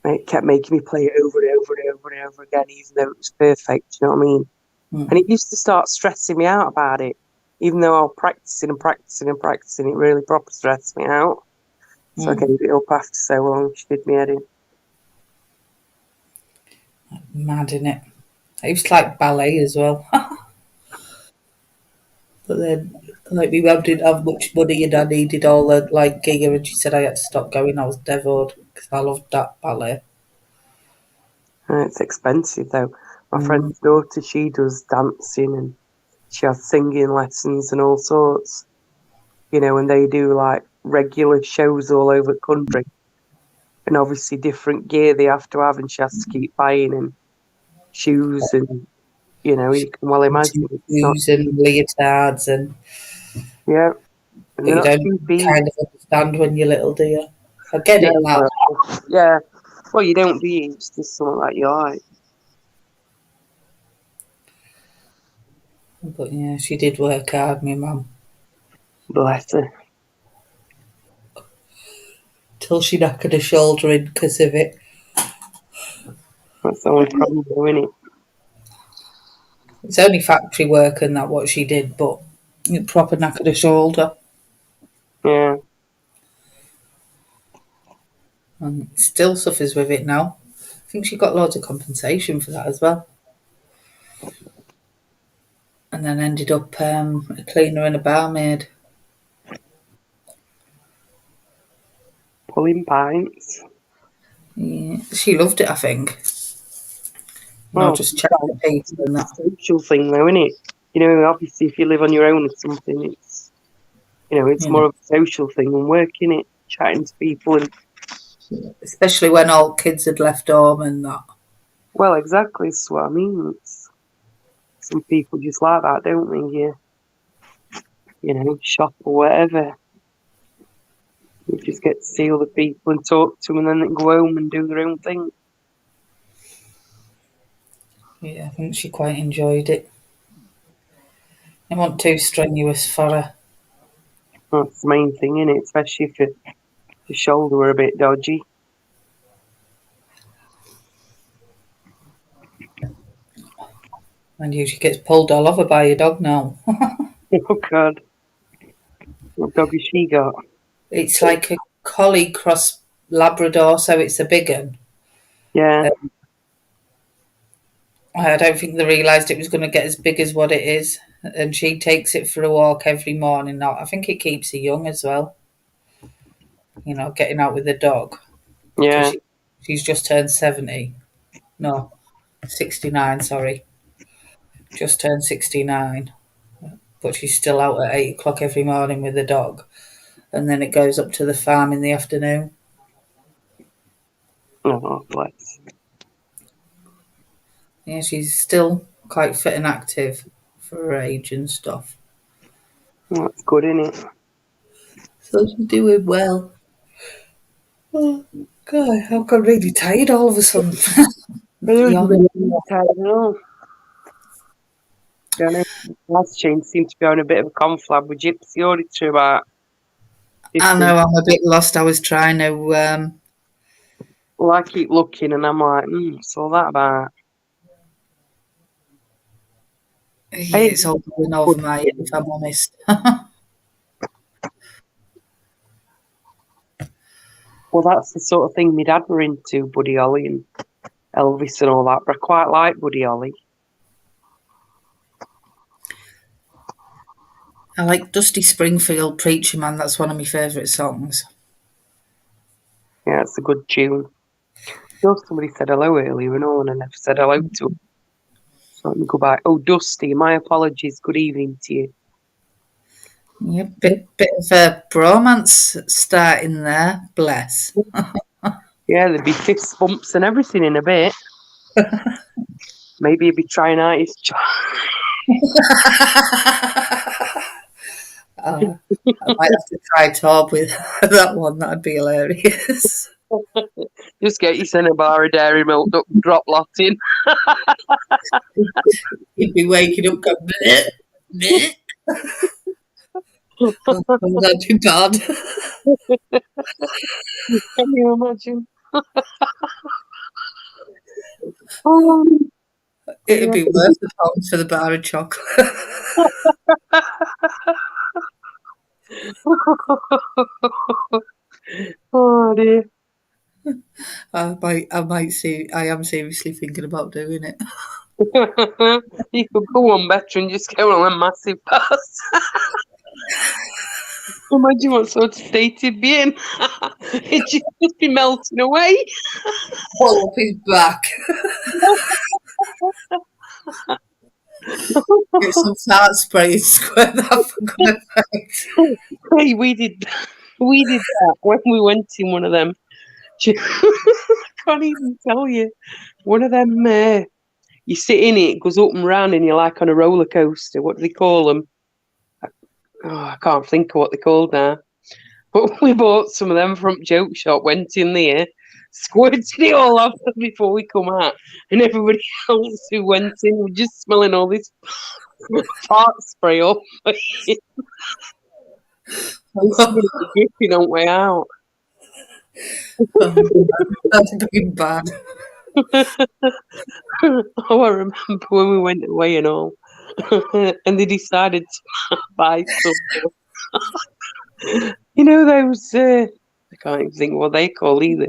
It kept making me play it over and over and over and over again, even though it was perfect, you know what I mean? Mm. And it used to start stressing me out about it. Even though I was practicing and practicing and practicing, it really proper stressed me out. So I gave it up after so long. She did me head in. Mad, innit? I used to like ballet as well. But then, like, my mum didn't have much money and I needed all the, like, gear, and she said I had to stop going. I was devoured because I loved that ballet. It's expensive, though. My friend's daughter, she does dancing and she has singing lessons and all sorts. You know, and they do, like, regular shows all over the country. And obviously different gear they have to have, and she has to keep buying and shoes and, you know, you can well imagine. It's not Shoes and leotards, and yeah. but And they're you not don't cheap either. kind of understand when you're little, do you? I get it now. Yeah. Well, you don't, do you? It's just something like you like. But yeah, she did work hard, my mum. Bless her. Till she knackered her shoulder in because of it. That's the only problem, though, isn't it? It's only factory work and that what she did, but it proper knackered her shoulder. Yeah. And still suffers with it now. I think she got loads of compensation for that as well. And then ended up a cleaner and a barmaid. Pulling pints. Yeah, she loved it, I think. Well, Just chatting to people and that. it's a social thing, though, isn't it? You know, obviously, if you live on your own or something, it's, you know, it's more of a social thing than work, innit? Chatting to people and. Especially when all kids had left home and that. Well, exactly. That's what I mean. Some people just like that, don't they? You know, shop or whatever. You just get to see other people and talk to them, and then they can go home and do their own thing. Yeah, I think she quite enjoyed it. It wasn't too strenuous for her. That's the main thing, innit? Especially if your shoulder were a bit dodgy. And she gets pulled all over by your dog now. Oh, God. What dog has she got? It's like a collie cross Labrador, so it's a big one. Yeah. I don't think they realised it was going to get as big as what it is. And she takes it for a walk every morning now. I think it keeps her young as well. You know, getting out with the dog. Yeah. She's just turned 70. No, 69, sorry. Just turned 69. But she's still out at 8 o'clock every morning with the dog. And then it goes up to the farm in the afternoon. Oh, bless. Yeah, she's still quite fit and active for her age and stuff. That's good, innit? So she's doing well. Oh, God, I've got really tired all of a sudden. Yawning. I don't know. Last change seemed to be on a bit of a conflab with Gypsy Auditor about. I know, I'm a bit lost. I was trying to. Well, I keep looking and I'm like, what's all that about? It's all going over my head, if I'm honest. Well, that's the sort of thing my dad were into, Buddy Holly and Elvis and all that. But I quite like Buddy Holly. I like Dusty Springfield, Preacher Man. That's one of my favourite songs. Yeah, it's a good tune. You know, somebody said hello earlier and all, and I never said hello to him. So let me go back. Oh, Dusty, my apologies. Good evening to you. Yeah, bit of a bromance starting there. Bless. Yeah, there'd be fist bumps and everything in a bit. Maybe he'd be trying out his job. I might have to try Torb with that one. That'd be hilarious. Just get you sent a bar of dairy milk, drop lot in. He'd be waking up going, bleh, bleh. Oh, that'd be bad. Can you imagine? Oh, It'd be worth the pound for the bar of chocolate. oh dear. I am seriously thinking about doing it. You could go on better and just go on a massive pass. Imagine what sort of state he'd be in. It'd just be melting away. Pull up his back. Get some fart spray and squirt that for good effect. Hey, we did that when we went in one of them. I can't even tell you. One of them, you sit in it, goes up and round, and you're like on a roller coaster. What do they call them? Oh, I can't think of what they're called now. But we bought some of them from Joke Shop, went in there, squirted it all off before we come out. And everybody else who went in was just smelling all this fart spray off. Dripping on way out. That's been bad. Oh, I remember when we went away and all. And they decided to buy some. You know those, I can't even think what they call either.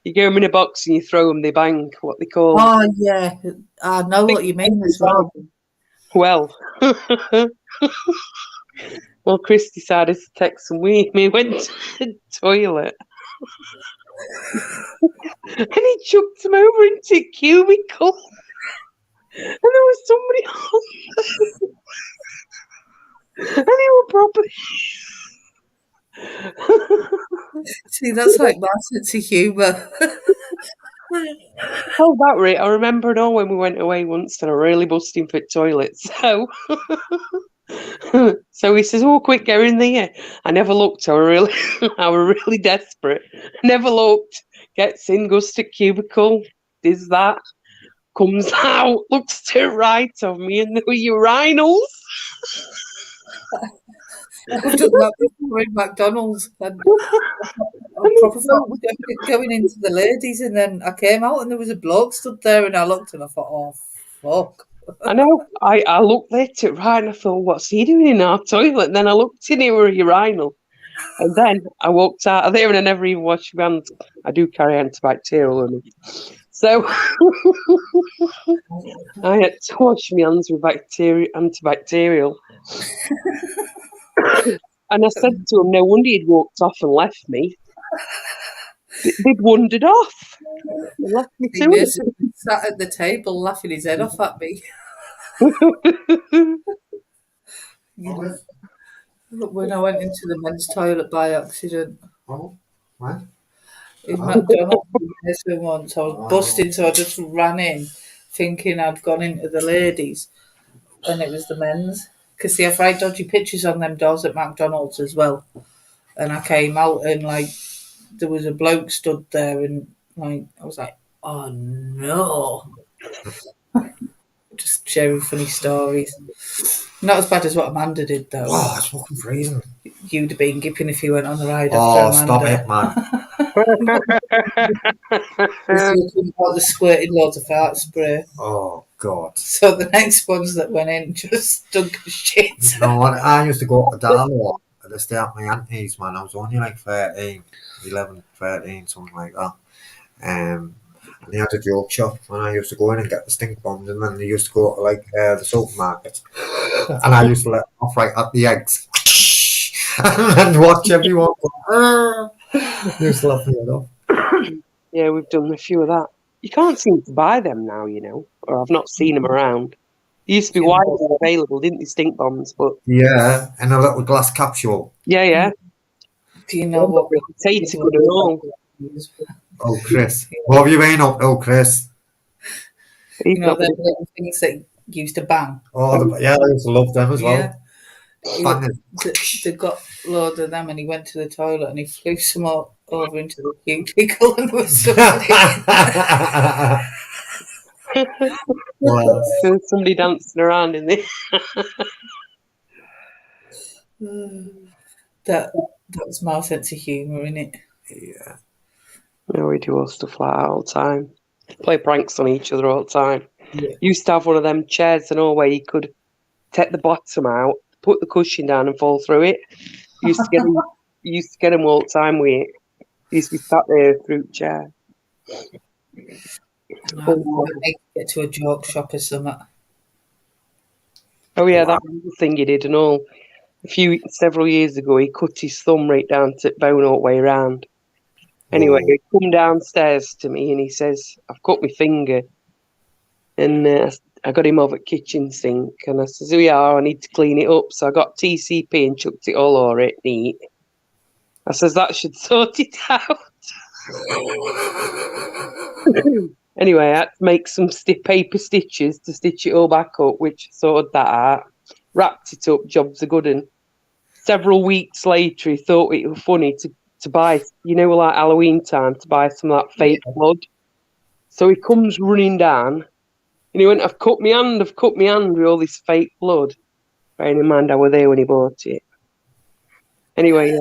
You get them in a box and you throw them, they bang, what they call. Oh, yeah. I know what you mean as well. Well, well, Chris decided to take some wee. We went to the toilet. And he chucked them over into a cubicle. And there was somebody else. And they were proper. See, that's like my sense of humour. Oh, that rate. I remember it all when we went away once and I really busting for toilets. So he says, "Oh, quick, get in there." I never looked. I were really desperate. Never looked. Gets in, goes to cubicle, does that, comes out, looks to the right of me, and there were urinals. I've done that before in McDonald's. And I proper thought going into the ladies, and then I came out and there was a bloke stood there, and I looked and I thought, "Oh, fuck." I know. I looked there to right and I thought, what's he doing in our toilet? And then I looked in, there were a urinal. And then I walked out of there and I never even washed my hands. I do carry antibacterial on me. So I had to wash my hands with antibacterial. And I said to him, no wonder he'd walked off and left me. They'd wandered off. They left me to it. He sat at the table laughing his head off at me. When I went into the men's toilet by accident. Oh, what? In McDonald's once, I was busting, so I just ran in thinking I'd gone into the ladies, and it was the men's. Because they have right dodgy pictures on them doors at McDonald's as well. And I came out and like there was a bloke stood there, and like I was like, "Oh no!" Just sharing funny stories. Not as bad as what Amanda did though. Oh, it's fucking freezing. You'd have been gipping if you went on the ride Oh, after stop Amanda. it, man. The squirted loads of fart spray. Oh, God. So the next ones that went in just stunk of shit. You know what? I used to go to Darlow at the stay at my auntie's, man. I was only like 13, 11, 13, something like that. And they had a joke shop, and I used to go in and get the stink bombs, and then they used to go to like the supermarket, and I used to let off right at the eggs, and watch everyone go. Used to laugh me off. Yeah, we've done a few of that. You can't seem to buy them now, you know, or I've not seen them around. They used to be widely available, didn't they, stink bombs? But Yeah, in a little glass capsule. yeah. Do you know what? Potato good and all. Oh, Chris. What have you been up to, Chris? You know, the little things that used to bang. Oh, yeah, I used to love them as well. Banging. They got a load of them, and he went to the toilet and he flew some more over into the cubicle and was stuck. Well, There's somebody dancing around in there. That was my sense of humour, innit? yeah. No, we do all stuff like that all the time. Play pranks on each other all the time. Yeah. Used to have one of them chairs and all where you could take the bottom out, put the cushion down and fall through it. Used to get them all the time with it. Used to be sat there through the chair. No, I need to get to a joke shop or something. Oh yeah, that was the thing he did and all. Several years ago, he cut his thumb right down to bone all the way around. Anyway, he come downstairs to me and he says, "I've cut my finger." And I got him over at kitchen sink and I says, "Oh yeah, I need to clean it up." So I got TCP and chucked it all over it neat. I says, "That should sort it out." Anyway, I had to make some paper stitches to stitch it all back up, which sorted that out. Wrapped it up, jobs are good. And several weeks later, he thought it was funny to buy, you know, like Halloween time, to buy some of that fake blood. So he comes running down and he went, "I've cut my hand with all this fake blood." Bearing in mind I were there when he bought it. Anyway,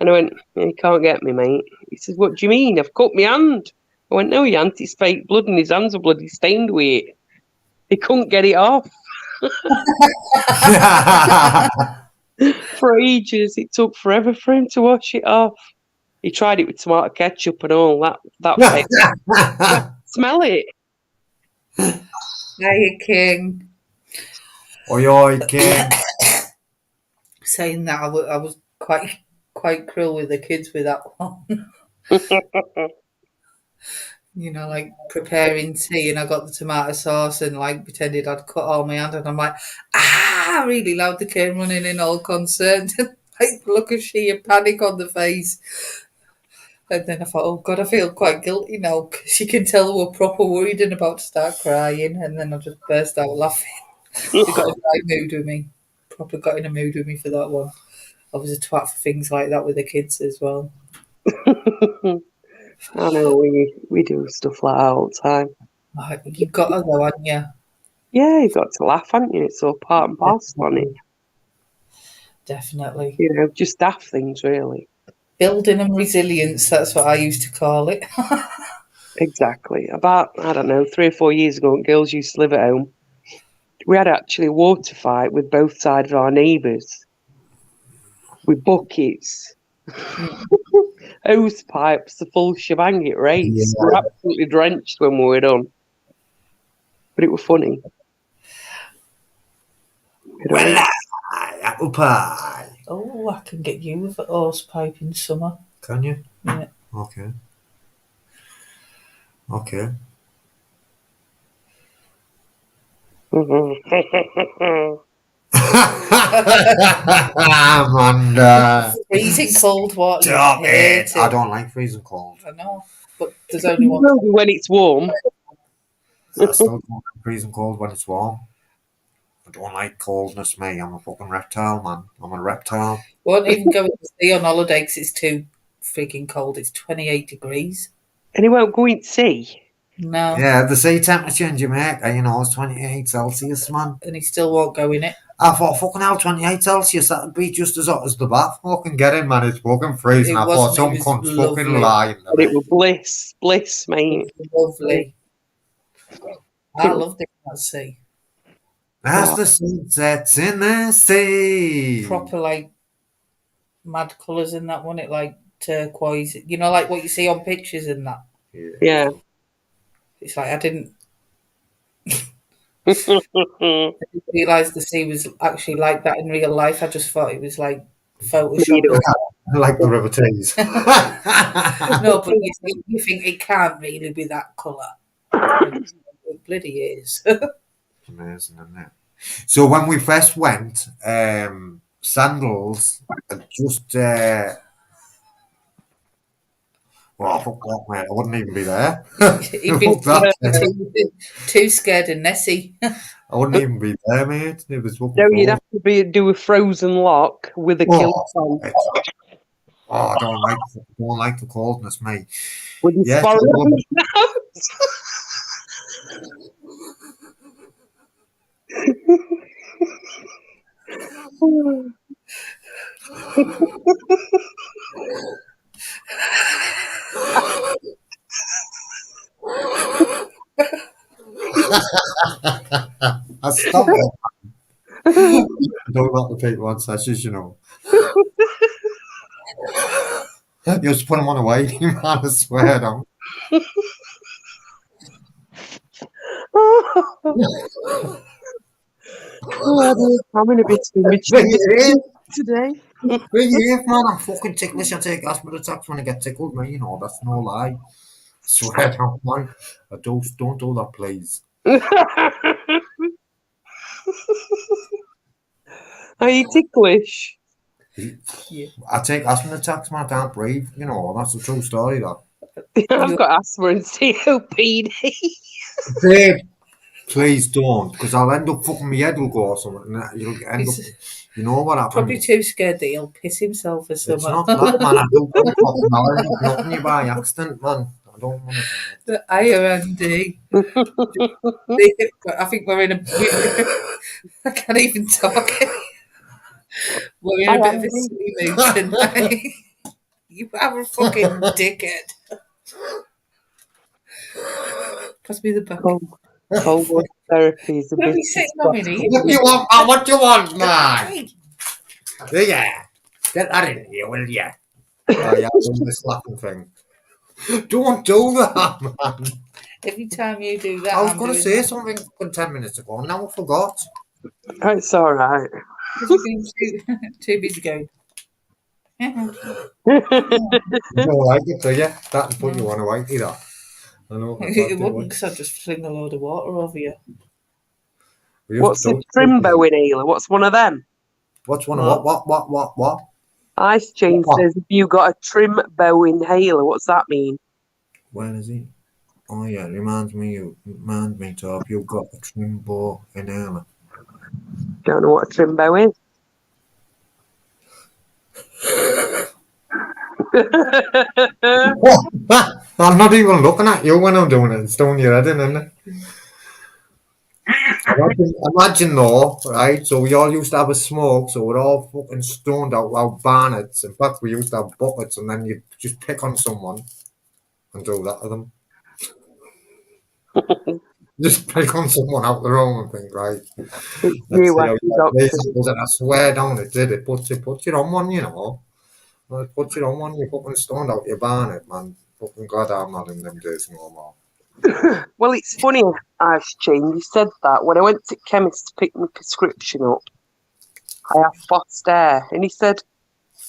and I went, "You can't get me, mate." He says, "What do you mean? I've cut my hand." I went, "No, your hand is fake blood and his hands are bloody stained with it." He couldn't get it off. For ages, it took forever for him to wash it off. He tried it with tomato ketchup and all that fake. Smell it. Hey, King. Oi, King. Saying that, I was quite cruel with the kids with that one. You know, like preparing tea, and I got the tomato sauce and like pretended I'd cut all my hand, and I'm like, really loud. They came running in all concerned, like look at sheer panic on the face. And then I thought, oh God, I feel quite guilty now because you can tell they were proper worried and about to start crying, and then I just burst out laughing. They got in the right mood with me. Proper got in a mood with me for that one. I was a twat for things like that with the kids as well. I know we do stuff like that all the time. You've got to though, haven't you? Yeah, you've got to laugh, haven't you? It's all part and parcel on it. Definitely. You know, just daft things, really. Building and resilience, that's what I used to call it. Exactly. About, I don't know, 3 or 4 years ago, when girls used to live at home, we had actually a water fight with both sides of our neighbours. With buckets. Hose pipes, the full shebang, it raised. We were absolutely drenched when we were done. But it was funny. Apple pie. Oh, I can get you with a horse pipe in summer. Can you? Yeah. Okay. Amanda. Freezing cold water. Stop I hate it. I don't like freezing cold. I know, but there's only one. When it's warm. I still don't like freezing cold when it's warm. I don't like coldness, mate. I'm a fucking reptile, man. I'm a reptile. Won't even go to sea on holiday because it's too freaking cold. It's 28 degrees. And he won't go in to sea. No. Yeah, the sea temperature in Jamaica, you know, is 28 Celsius, man. And he still won't go in it. I thought, fucking hell, 28 Celsius, that'd be just as hot as the bath. Fucking get in, man. It's fucking freezing. It I thought wasn't, some it was cunt's fucking lovely. lying. But it was bliss, mate. Lovely. I loved it at sea. As the sun sets in the sea. Proper like mad colours in that one. It like turquoise. You know, like what you see on pictures and that. Yeah. It's like I didn't realise the sea was actually like that in real life. I just thought it was like Photoshop. like the River Tees. No, but you think it can't really be that colour. It bloody is. Amazing, isn't it? So when we first went, Sandals had just well, fuck that, mate. I wouldn't even be there. He'd been Fuck that. too scared of Nessie. I wouldn't even be there, mate. It was fucking No, you'd cold. have to do a frozen lock with a kilt on. I don't like the coldness, mate. With your Yes, sparrow I would. I stop it. I don't like the people on sessions, you know. You just put them on a waiting, man, I swear, don't. I'm in a bit too much Bring it in. today. Bring it in, man. I'm fucking ticklish. I take asthma attacks when I get tickled, man. You know, that's no lie. I swear down, man. I don't do that, please. Are you ticklish? I take asthma attacks, man. I can't breathe. You know, that's a true story, that. I've got asthma and COPD. Babe, please don't, because I'll end up fucking my head will go or something. And you'll end up, you know what happens? Probably too scared that he'll piss himself or It's something. not that, man. I do fucking I'll end up knocking you by accident, man. I don't want to. Hiya, Andy. I think we're in a. I can't even talk. We're in a bit of a silly mood tonight. You are a fucking dickhead. Pass me the back. Cold water therapy is a Don't bit. be sitting on me knee. What you want, man? What you want, man? Yeah. Get that in here, will ya? Oh, yeah, doing this laughing thing. Don't do that, man. Every time you do that, I was I'm going to doing say that. something 10 minutes ago, and now I forgot. It's all right. 'Cause you've been too busy going. You don't like it, do you? That'll put you on a whitey, that. I know. It wouldn't, because I'd just fling a load of water over you. What's a trimbo inhaler? What's one of them? What's one of what? Ice Chain says, "Have you got a trim bow inhaler?" What's that mean? Where is he? Oh yeah, reminds me to have you got a trimbo inhaler. Don't know what a trim bow is. I'm not even looking at you when I'm doing it. It's doing your head in, isn't it? Imagine though, right? So we all used to have a smoke, so we're all fucking stoned out our bonnets. In fact, we used to have buckets, and then you just pick on someone and do that to them. Just pick on someone out the room and think, right? You doctor. And I swear down it did. It puts you on one, you know. It puts you on one. You fucking stoned out your bonnet, man. Fucking glad I'm not in them days no more. Well, it's funny, Ice Chain, you said that. When I went to chemist to pick my prescription up, I have Foster, and he said,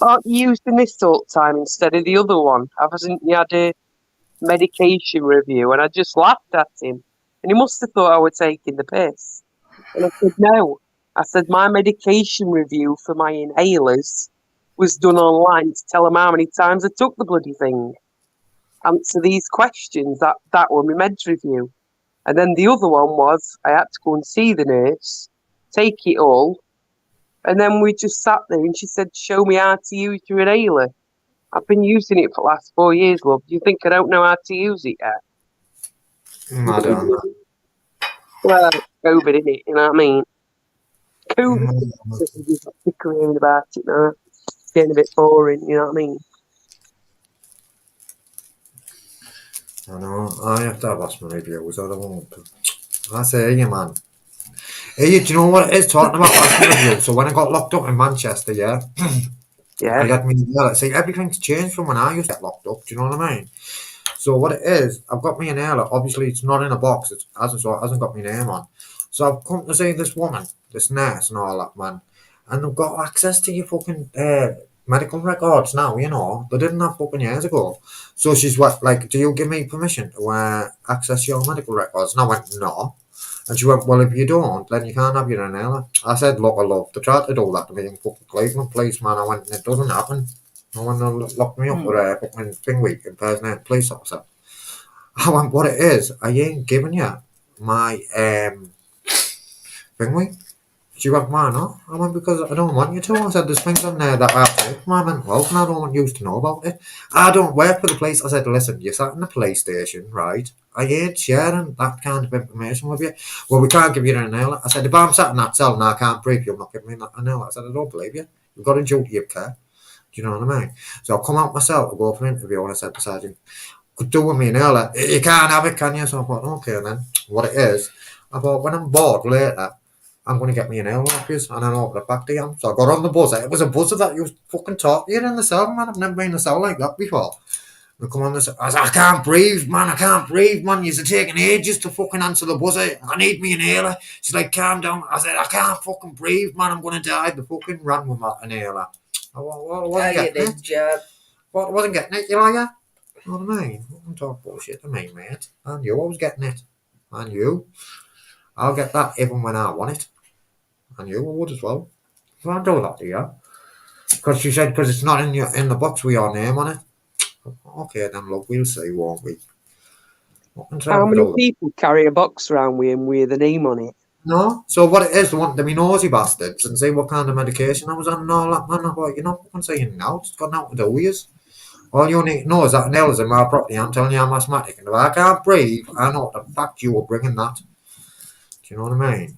"Aren't you using this all the time instead of the other one? Haven't you had a medication review?" And I just laughed at him, and he must have thought I was taking the piss. And I said, "No." I said, "My medication review for my inhalers was done online to tell them how many times I took the bloody thing. Answer these questions, that were my meds review." And then the other one was I had to go and see the nurse, take it all, and then we just sat there and she said, "Show me how to use your inhaler." I've been using it for the last 4 years, love. Do you think I don't know how to use it yet? I don't know. Well, COVID, innit? You know what I mean? COVID, I'm sick of hearing about it now. It's getting a bit boring, you know what I mean? I know. I have to have asthma reviews. I don't want to. I say, you man. Hey, do you know what it is talking about asthma reviews? So when I got locked up in Manchester, yeah, I got me. See, everything's changed from when I used to get locked up. Do you know what I mean? So what it is, I've got me inhaler. Obviously, it's not in a box. It hasn't got my name on. So I've come to see this woman, this nurse, and all that, man. And I've got access to your fucking medical records now, you know. They didn't have fucking years ago. So she's like, do you give me permission to access your medical records? And I went, no. And she went, well, if you don't, then you can't have your inhaler. I said, look, I love. They tried to do that to me in fucking Cleveland police, man. I went, it doesn't happen. No one locked me up with a fucking thing week impersonating police officer. I went, what it is, I ain't giving you my thing week. She went, why not? I went, because I don't want you to. I said, there's things on there that I have to take for my mental health and I don't want you to know about it. I don't work for the police. I said, listen, you sat in the police station, right? I ain't sharing that kind of information with you. Well, we can't give you an inhaler. I said, if I'm sat in that cell and I can't breathe, you'll not give me that inhaler. I said, I don't believe you. You've got a duty of care. Do you know what I mean? So I come out myself to go for an interview and I said to Sergeant, could do with me inhaler. You can't have it, can you? So I thought, okay then. What it is, I thought, when I'm bored later, I'm going to get me an inhaler off you, and I know what the fact I am. So I got on the buzzer. It was a buzzer that you fucking talk to you in the cell, man. I've never been in a cell like that before. I come on this. I said, I can't breathe, man. I can't breathe, man. You're taking ages to fucking answer the buzzer. I need me inhaler. She's like, calm down. I said, I can't fucking breathe, man. I'm going to die. The fucking ran with my inhaler. I wasn't getting it. Wasn't getting it, you know, yeah? You know what I mean? Don't talk bullshit to me, mate. I knew I was getting it. I knew. I'll get that even when I want it. I knew I would as well. So I'll do that to you. Because she said, because it's not in the box with your name on it. Okay, then look, we'll see, won't we? How many people carry a box around with him with a name on it? No. So what it is, they want to be nosy bastards and see what kind of medication I was on and all that, man. I thought, you're not fucking saying now. It's got nothing to do with you. All you need to know is that nails in my property. I'm telling you, I'm asthmatic. And if I can't breathe, I know the fact you were bringing that. Do you know what I mean?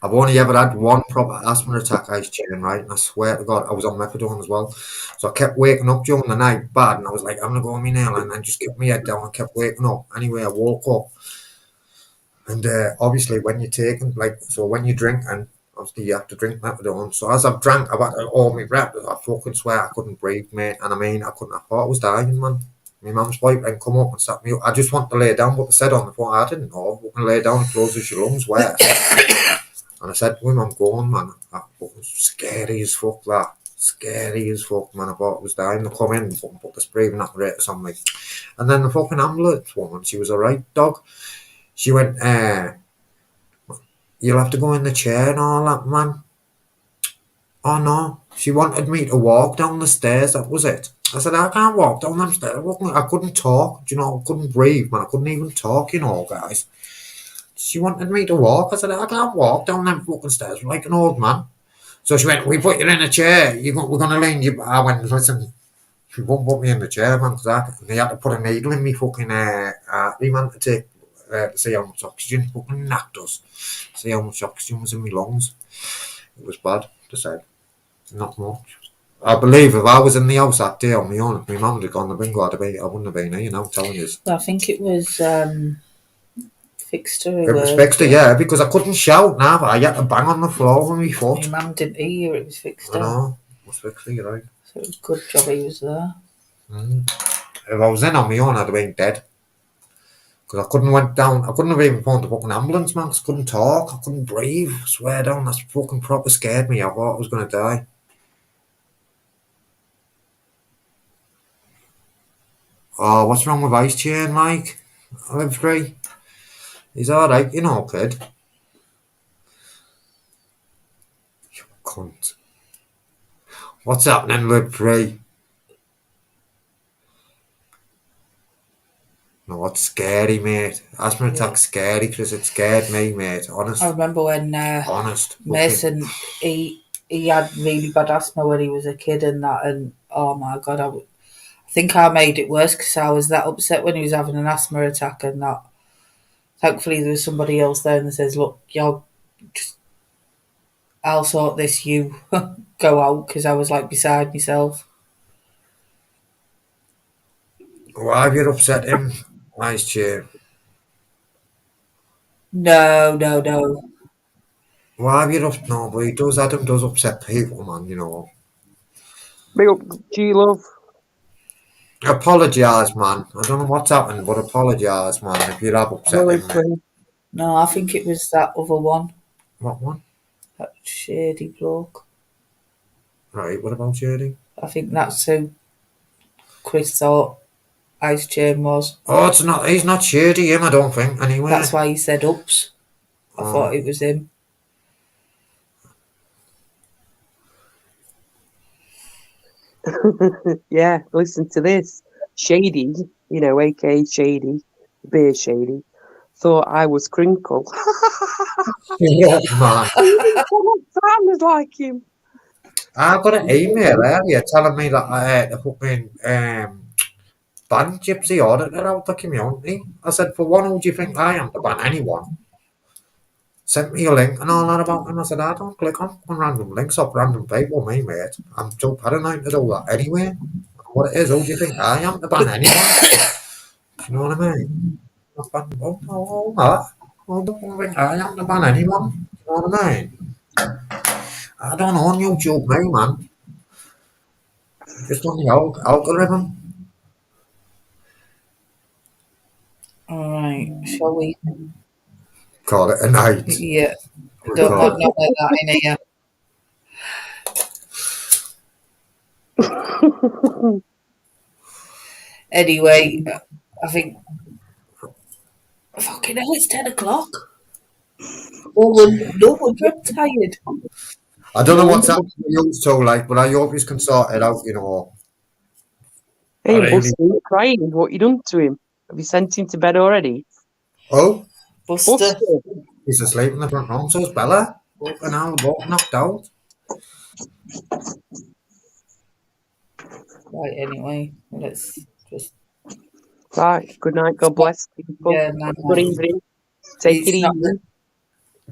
I've only ever had one proper asthma attack, Ice Chain, right? And I swear to God, I was on methadone as well. So I kept waking up during the night bad, and I was like, I'm going to go on my nail, and I just kept my head down and kept waking up. Anyway, I woke up. And obviously, when you're taking, so when you drink, and obviously you have to drink methadone. So as I've drank, I've had to hold my breath. I fucking swear I couldn't breathe, mate. And I mean, I thought I was dying, man. My mum's boyfriend come up and sat me up. I just want to lay down, but they said on the phone, I didn't know. You can lay down, it closes your lungs, where? And I said to him, I'm going, man. That fucking scary as fuck, that. Scary as fuck, man. I thought I was dying. They come in and fucking put this breathing apparatus on me. And then the fucking ambulance woman, she was a right dog. She went, you'll have to go in the chair and all that, man. Oh, no. She wanted me to walk down the stairs. That was it. I said, I can't walk down them stairs. I couldn't talk. You know, I couldn't breathe, man. I couldn't even talk, you know, guys. She wanted me to walk. I said, I can't walk down them fucking stairs like an old man. So she went, we put you in a chair. We're going to lean you. I went, listen, she won't put me in the chair, man, because they had to put a needle in me fucking artery, man, to take, to see how much oxygen fucking knocked us. See how much oxygen was in my lungs. It was bad, to say. Not much. I believe if I was in the house that day on my own, if my mum had gone to bingo, I wouldn't have been here, you know, I'm telling you. I think it was Fixter. It was Fixter, yeah, because I couldn't shout now. I had to bang on the floor with my foot. My mum didn't hear it was Fixter. I know, it was Fixter, you're right. So it was a good job he was there. If I was in on my own, I'd have been dead. Because I couldn't have even phoned the fucking ambulance, man, because I couldn't talk, I couldn't breathe. I swear down, that's fucking proper scared me. I thought I was going to die. Oh, what's wrong with Ice Chain, Mike? I live free. He's alright, you know, kid. You cunt. What's happening, live free? No, it's scary, mate. Asthma attack's scary, Chris. It scared me, mate. Honest. I remember when Mason, he had really bad asthma when he was a kid and that, and oh my God, I think I made it worse because I was that upset when he was having an asthma attack and that. Thankfully, there was somebody else there and they says, look, I'll sort this, you go out, because I was like beside myself. Why have you upset him, Ice Chain? No. Why have you upset? No, but Adam does upset people, man, you know. Big up, G-Love. Apologise, man. I don't know what's happened, but apologise, man, if you have upset him. No, I think it was that other one. What one? That shady bloke. Right, what about Shady? I think that's who Chris thought Ice Chain was. Oh, it's not. He's not Shady, him, I don't think, anyway. That's why he said ups. I Oh. thought it was him. Yeah, listen to this. Shady, you know, aka Shady, Beer Shady, thought I was Crinkle. Yeah, man. Sounded like him. I got an email earlier telling me that I had a fucking ban Gypsy auditor out the community. I said, for one, who do you think I am to ban anyone? Sent me a link and all that about him. I said, I don't click on random links off random people, me, mate. I'm too paranoid to do that anyway. What it is, who do you think I am to ban anyone? Do you know what I mean? Not ban, oh, that. Who do you think I am to ban anyone? Do you know what I mean? I don't know on YouTube, me, man. Just on the algorithm. Alright, shall we? Call it a night. Yeah. We Don't call put none of that in here. Anyway, I think. Fucking hell, it's 10 o'clock. No wonder I'm tired. I don't know what's happening to you two, like, but I hope you can sort it out, you know. Hey, Really? Buster, crying. What you done to him? Have you sent him to bed already? Oh, Buster. he's asleep in the front room, so is Bella. Fucking hell, both knocked out. Right, anyway, let's just. Right. Good night. God bless people. Yeah, night, Good night. evening. Take It's it not easy.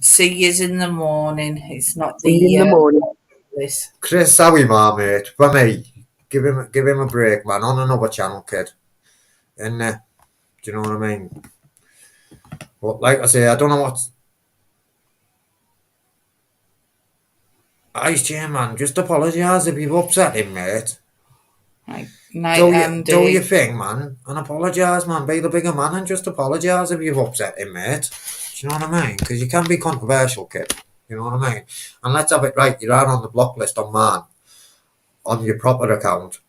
See yous in the morning. It's not See you in the morning. this. Chris, how are you, man, mate? For me, give him a break, man, on another channel, kid. And, do you know what I mean? But, like I say, I don't know what... Ice Chain, man, just apologise if you've upset him, mate. Right, night, Do your thing, man, and apologise, man. Be the bigger man and just apologise if you've upset him, mate. Do you know what I mean? Because you can be controversial, kid. You know what I mean? And let's have it right. You're out on the block list on mine, on your proper account.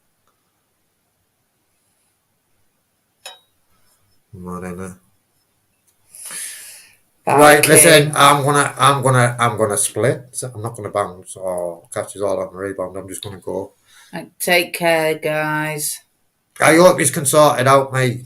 Not in there. Right, listen. I'm gonna split. So I'm not gonna bounce or catch us all on the rebound. I'm just gonna go. Right, take care, guys. I hope you can sort it out, mate.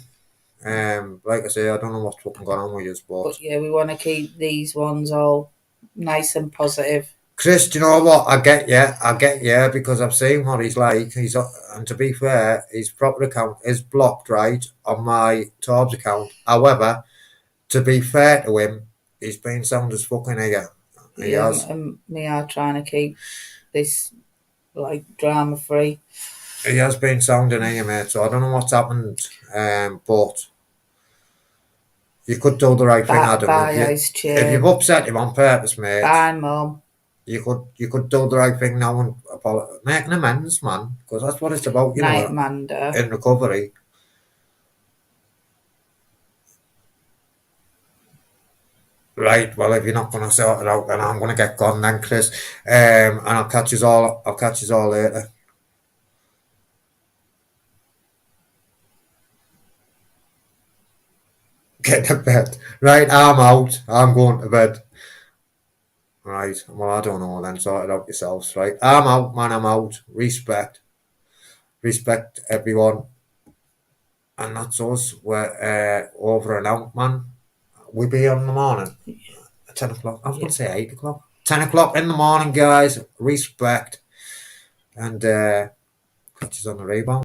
Like I say, I don't know what's fucking going on with you, But yeah, we want to keep these ones all nice and positive. Chris, do you know what? I get you, because I've seen what he's like. And to be fair, his proper account is blocked, right, on my Torbs account. However, to be fair to him, he's been sound as fucking here. He has. And we are trying to keep this like drama free. He has been sounding here, mate. So I don't know what's happened, but you could do the right thing, Adam. If you've upset him on purpose, mate. Bye, Mum. You could do the right thing now and make an amends, man, because that's what it's about, you Night, know, Amanda. in recovery. Right, well, if you're not going to sort it out, then I'm going to get gone then, Chris. And I'll catch you all later. Get to bed. Right, I'm out. I'm going to bed. Right, well, I don't know then. Sort it out yourselves, right? I'm out, man. I'm out. Respect everyone. And that's us. We're over and out, man. We'll be on in the morning. 10 o'clock. I was going to say 8 o'clock. 10 o'clock in the morning, guys. Respect. And catch us on the rebound.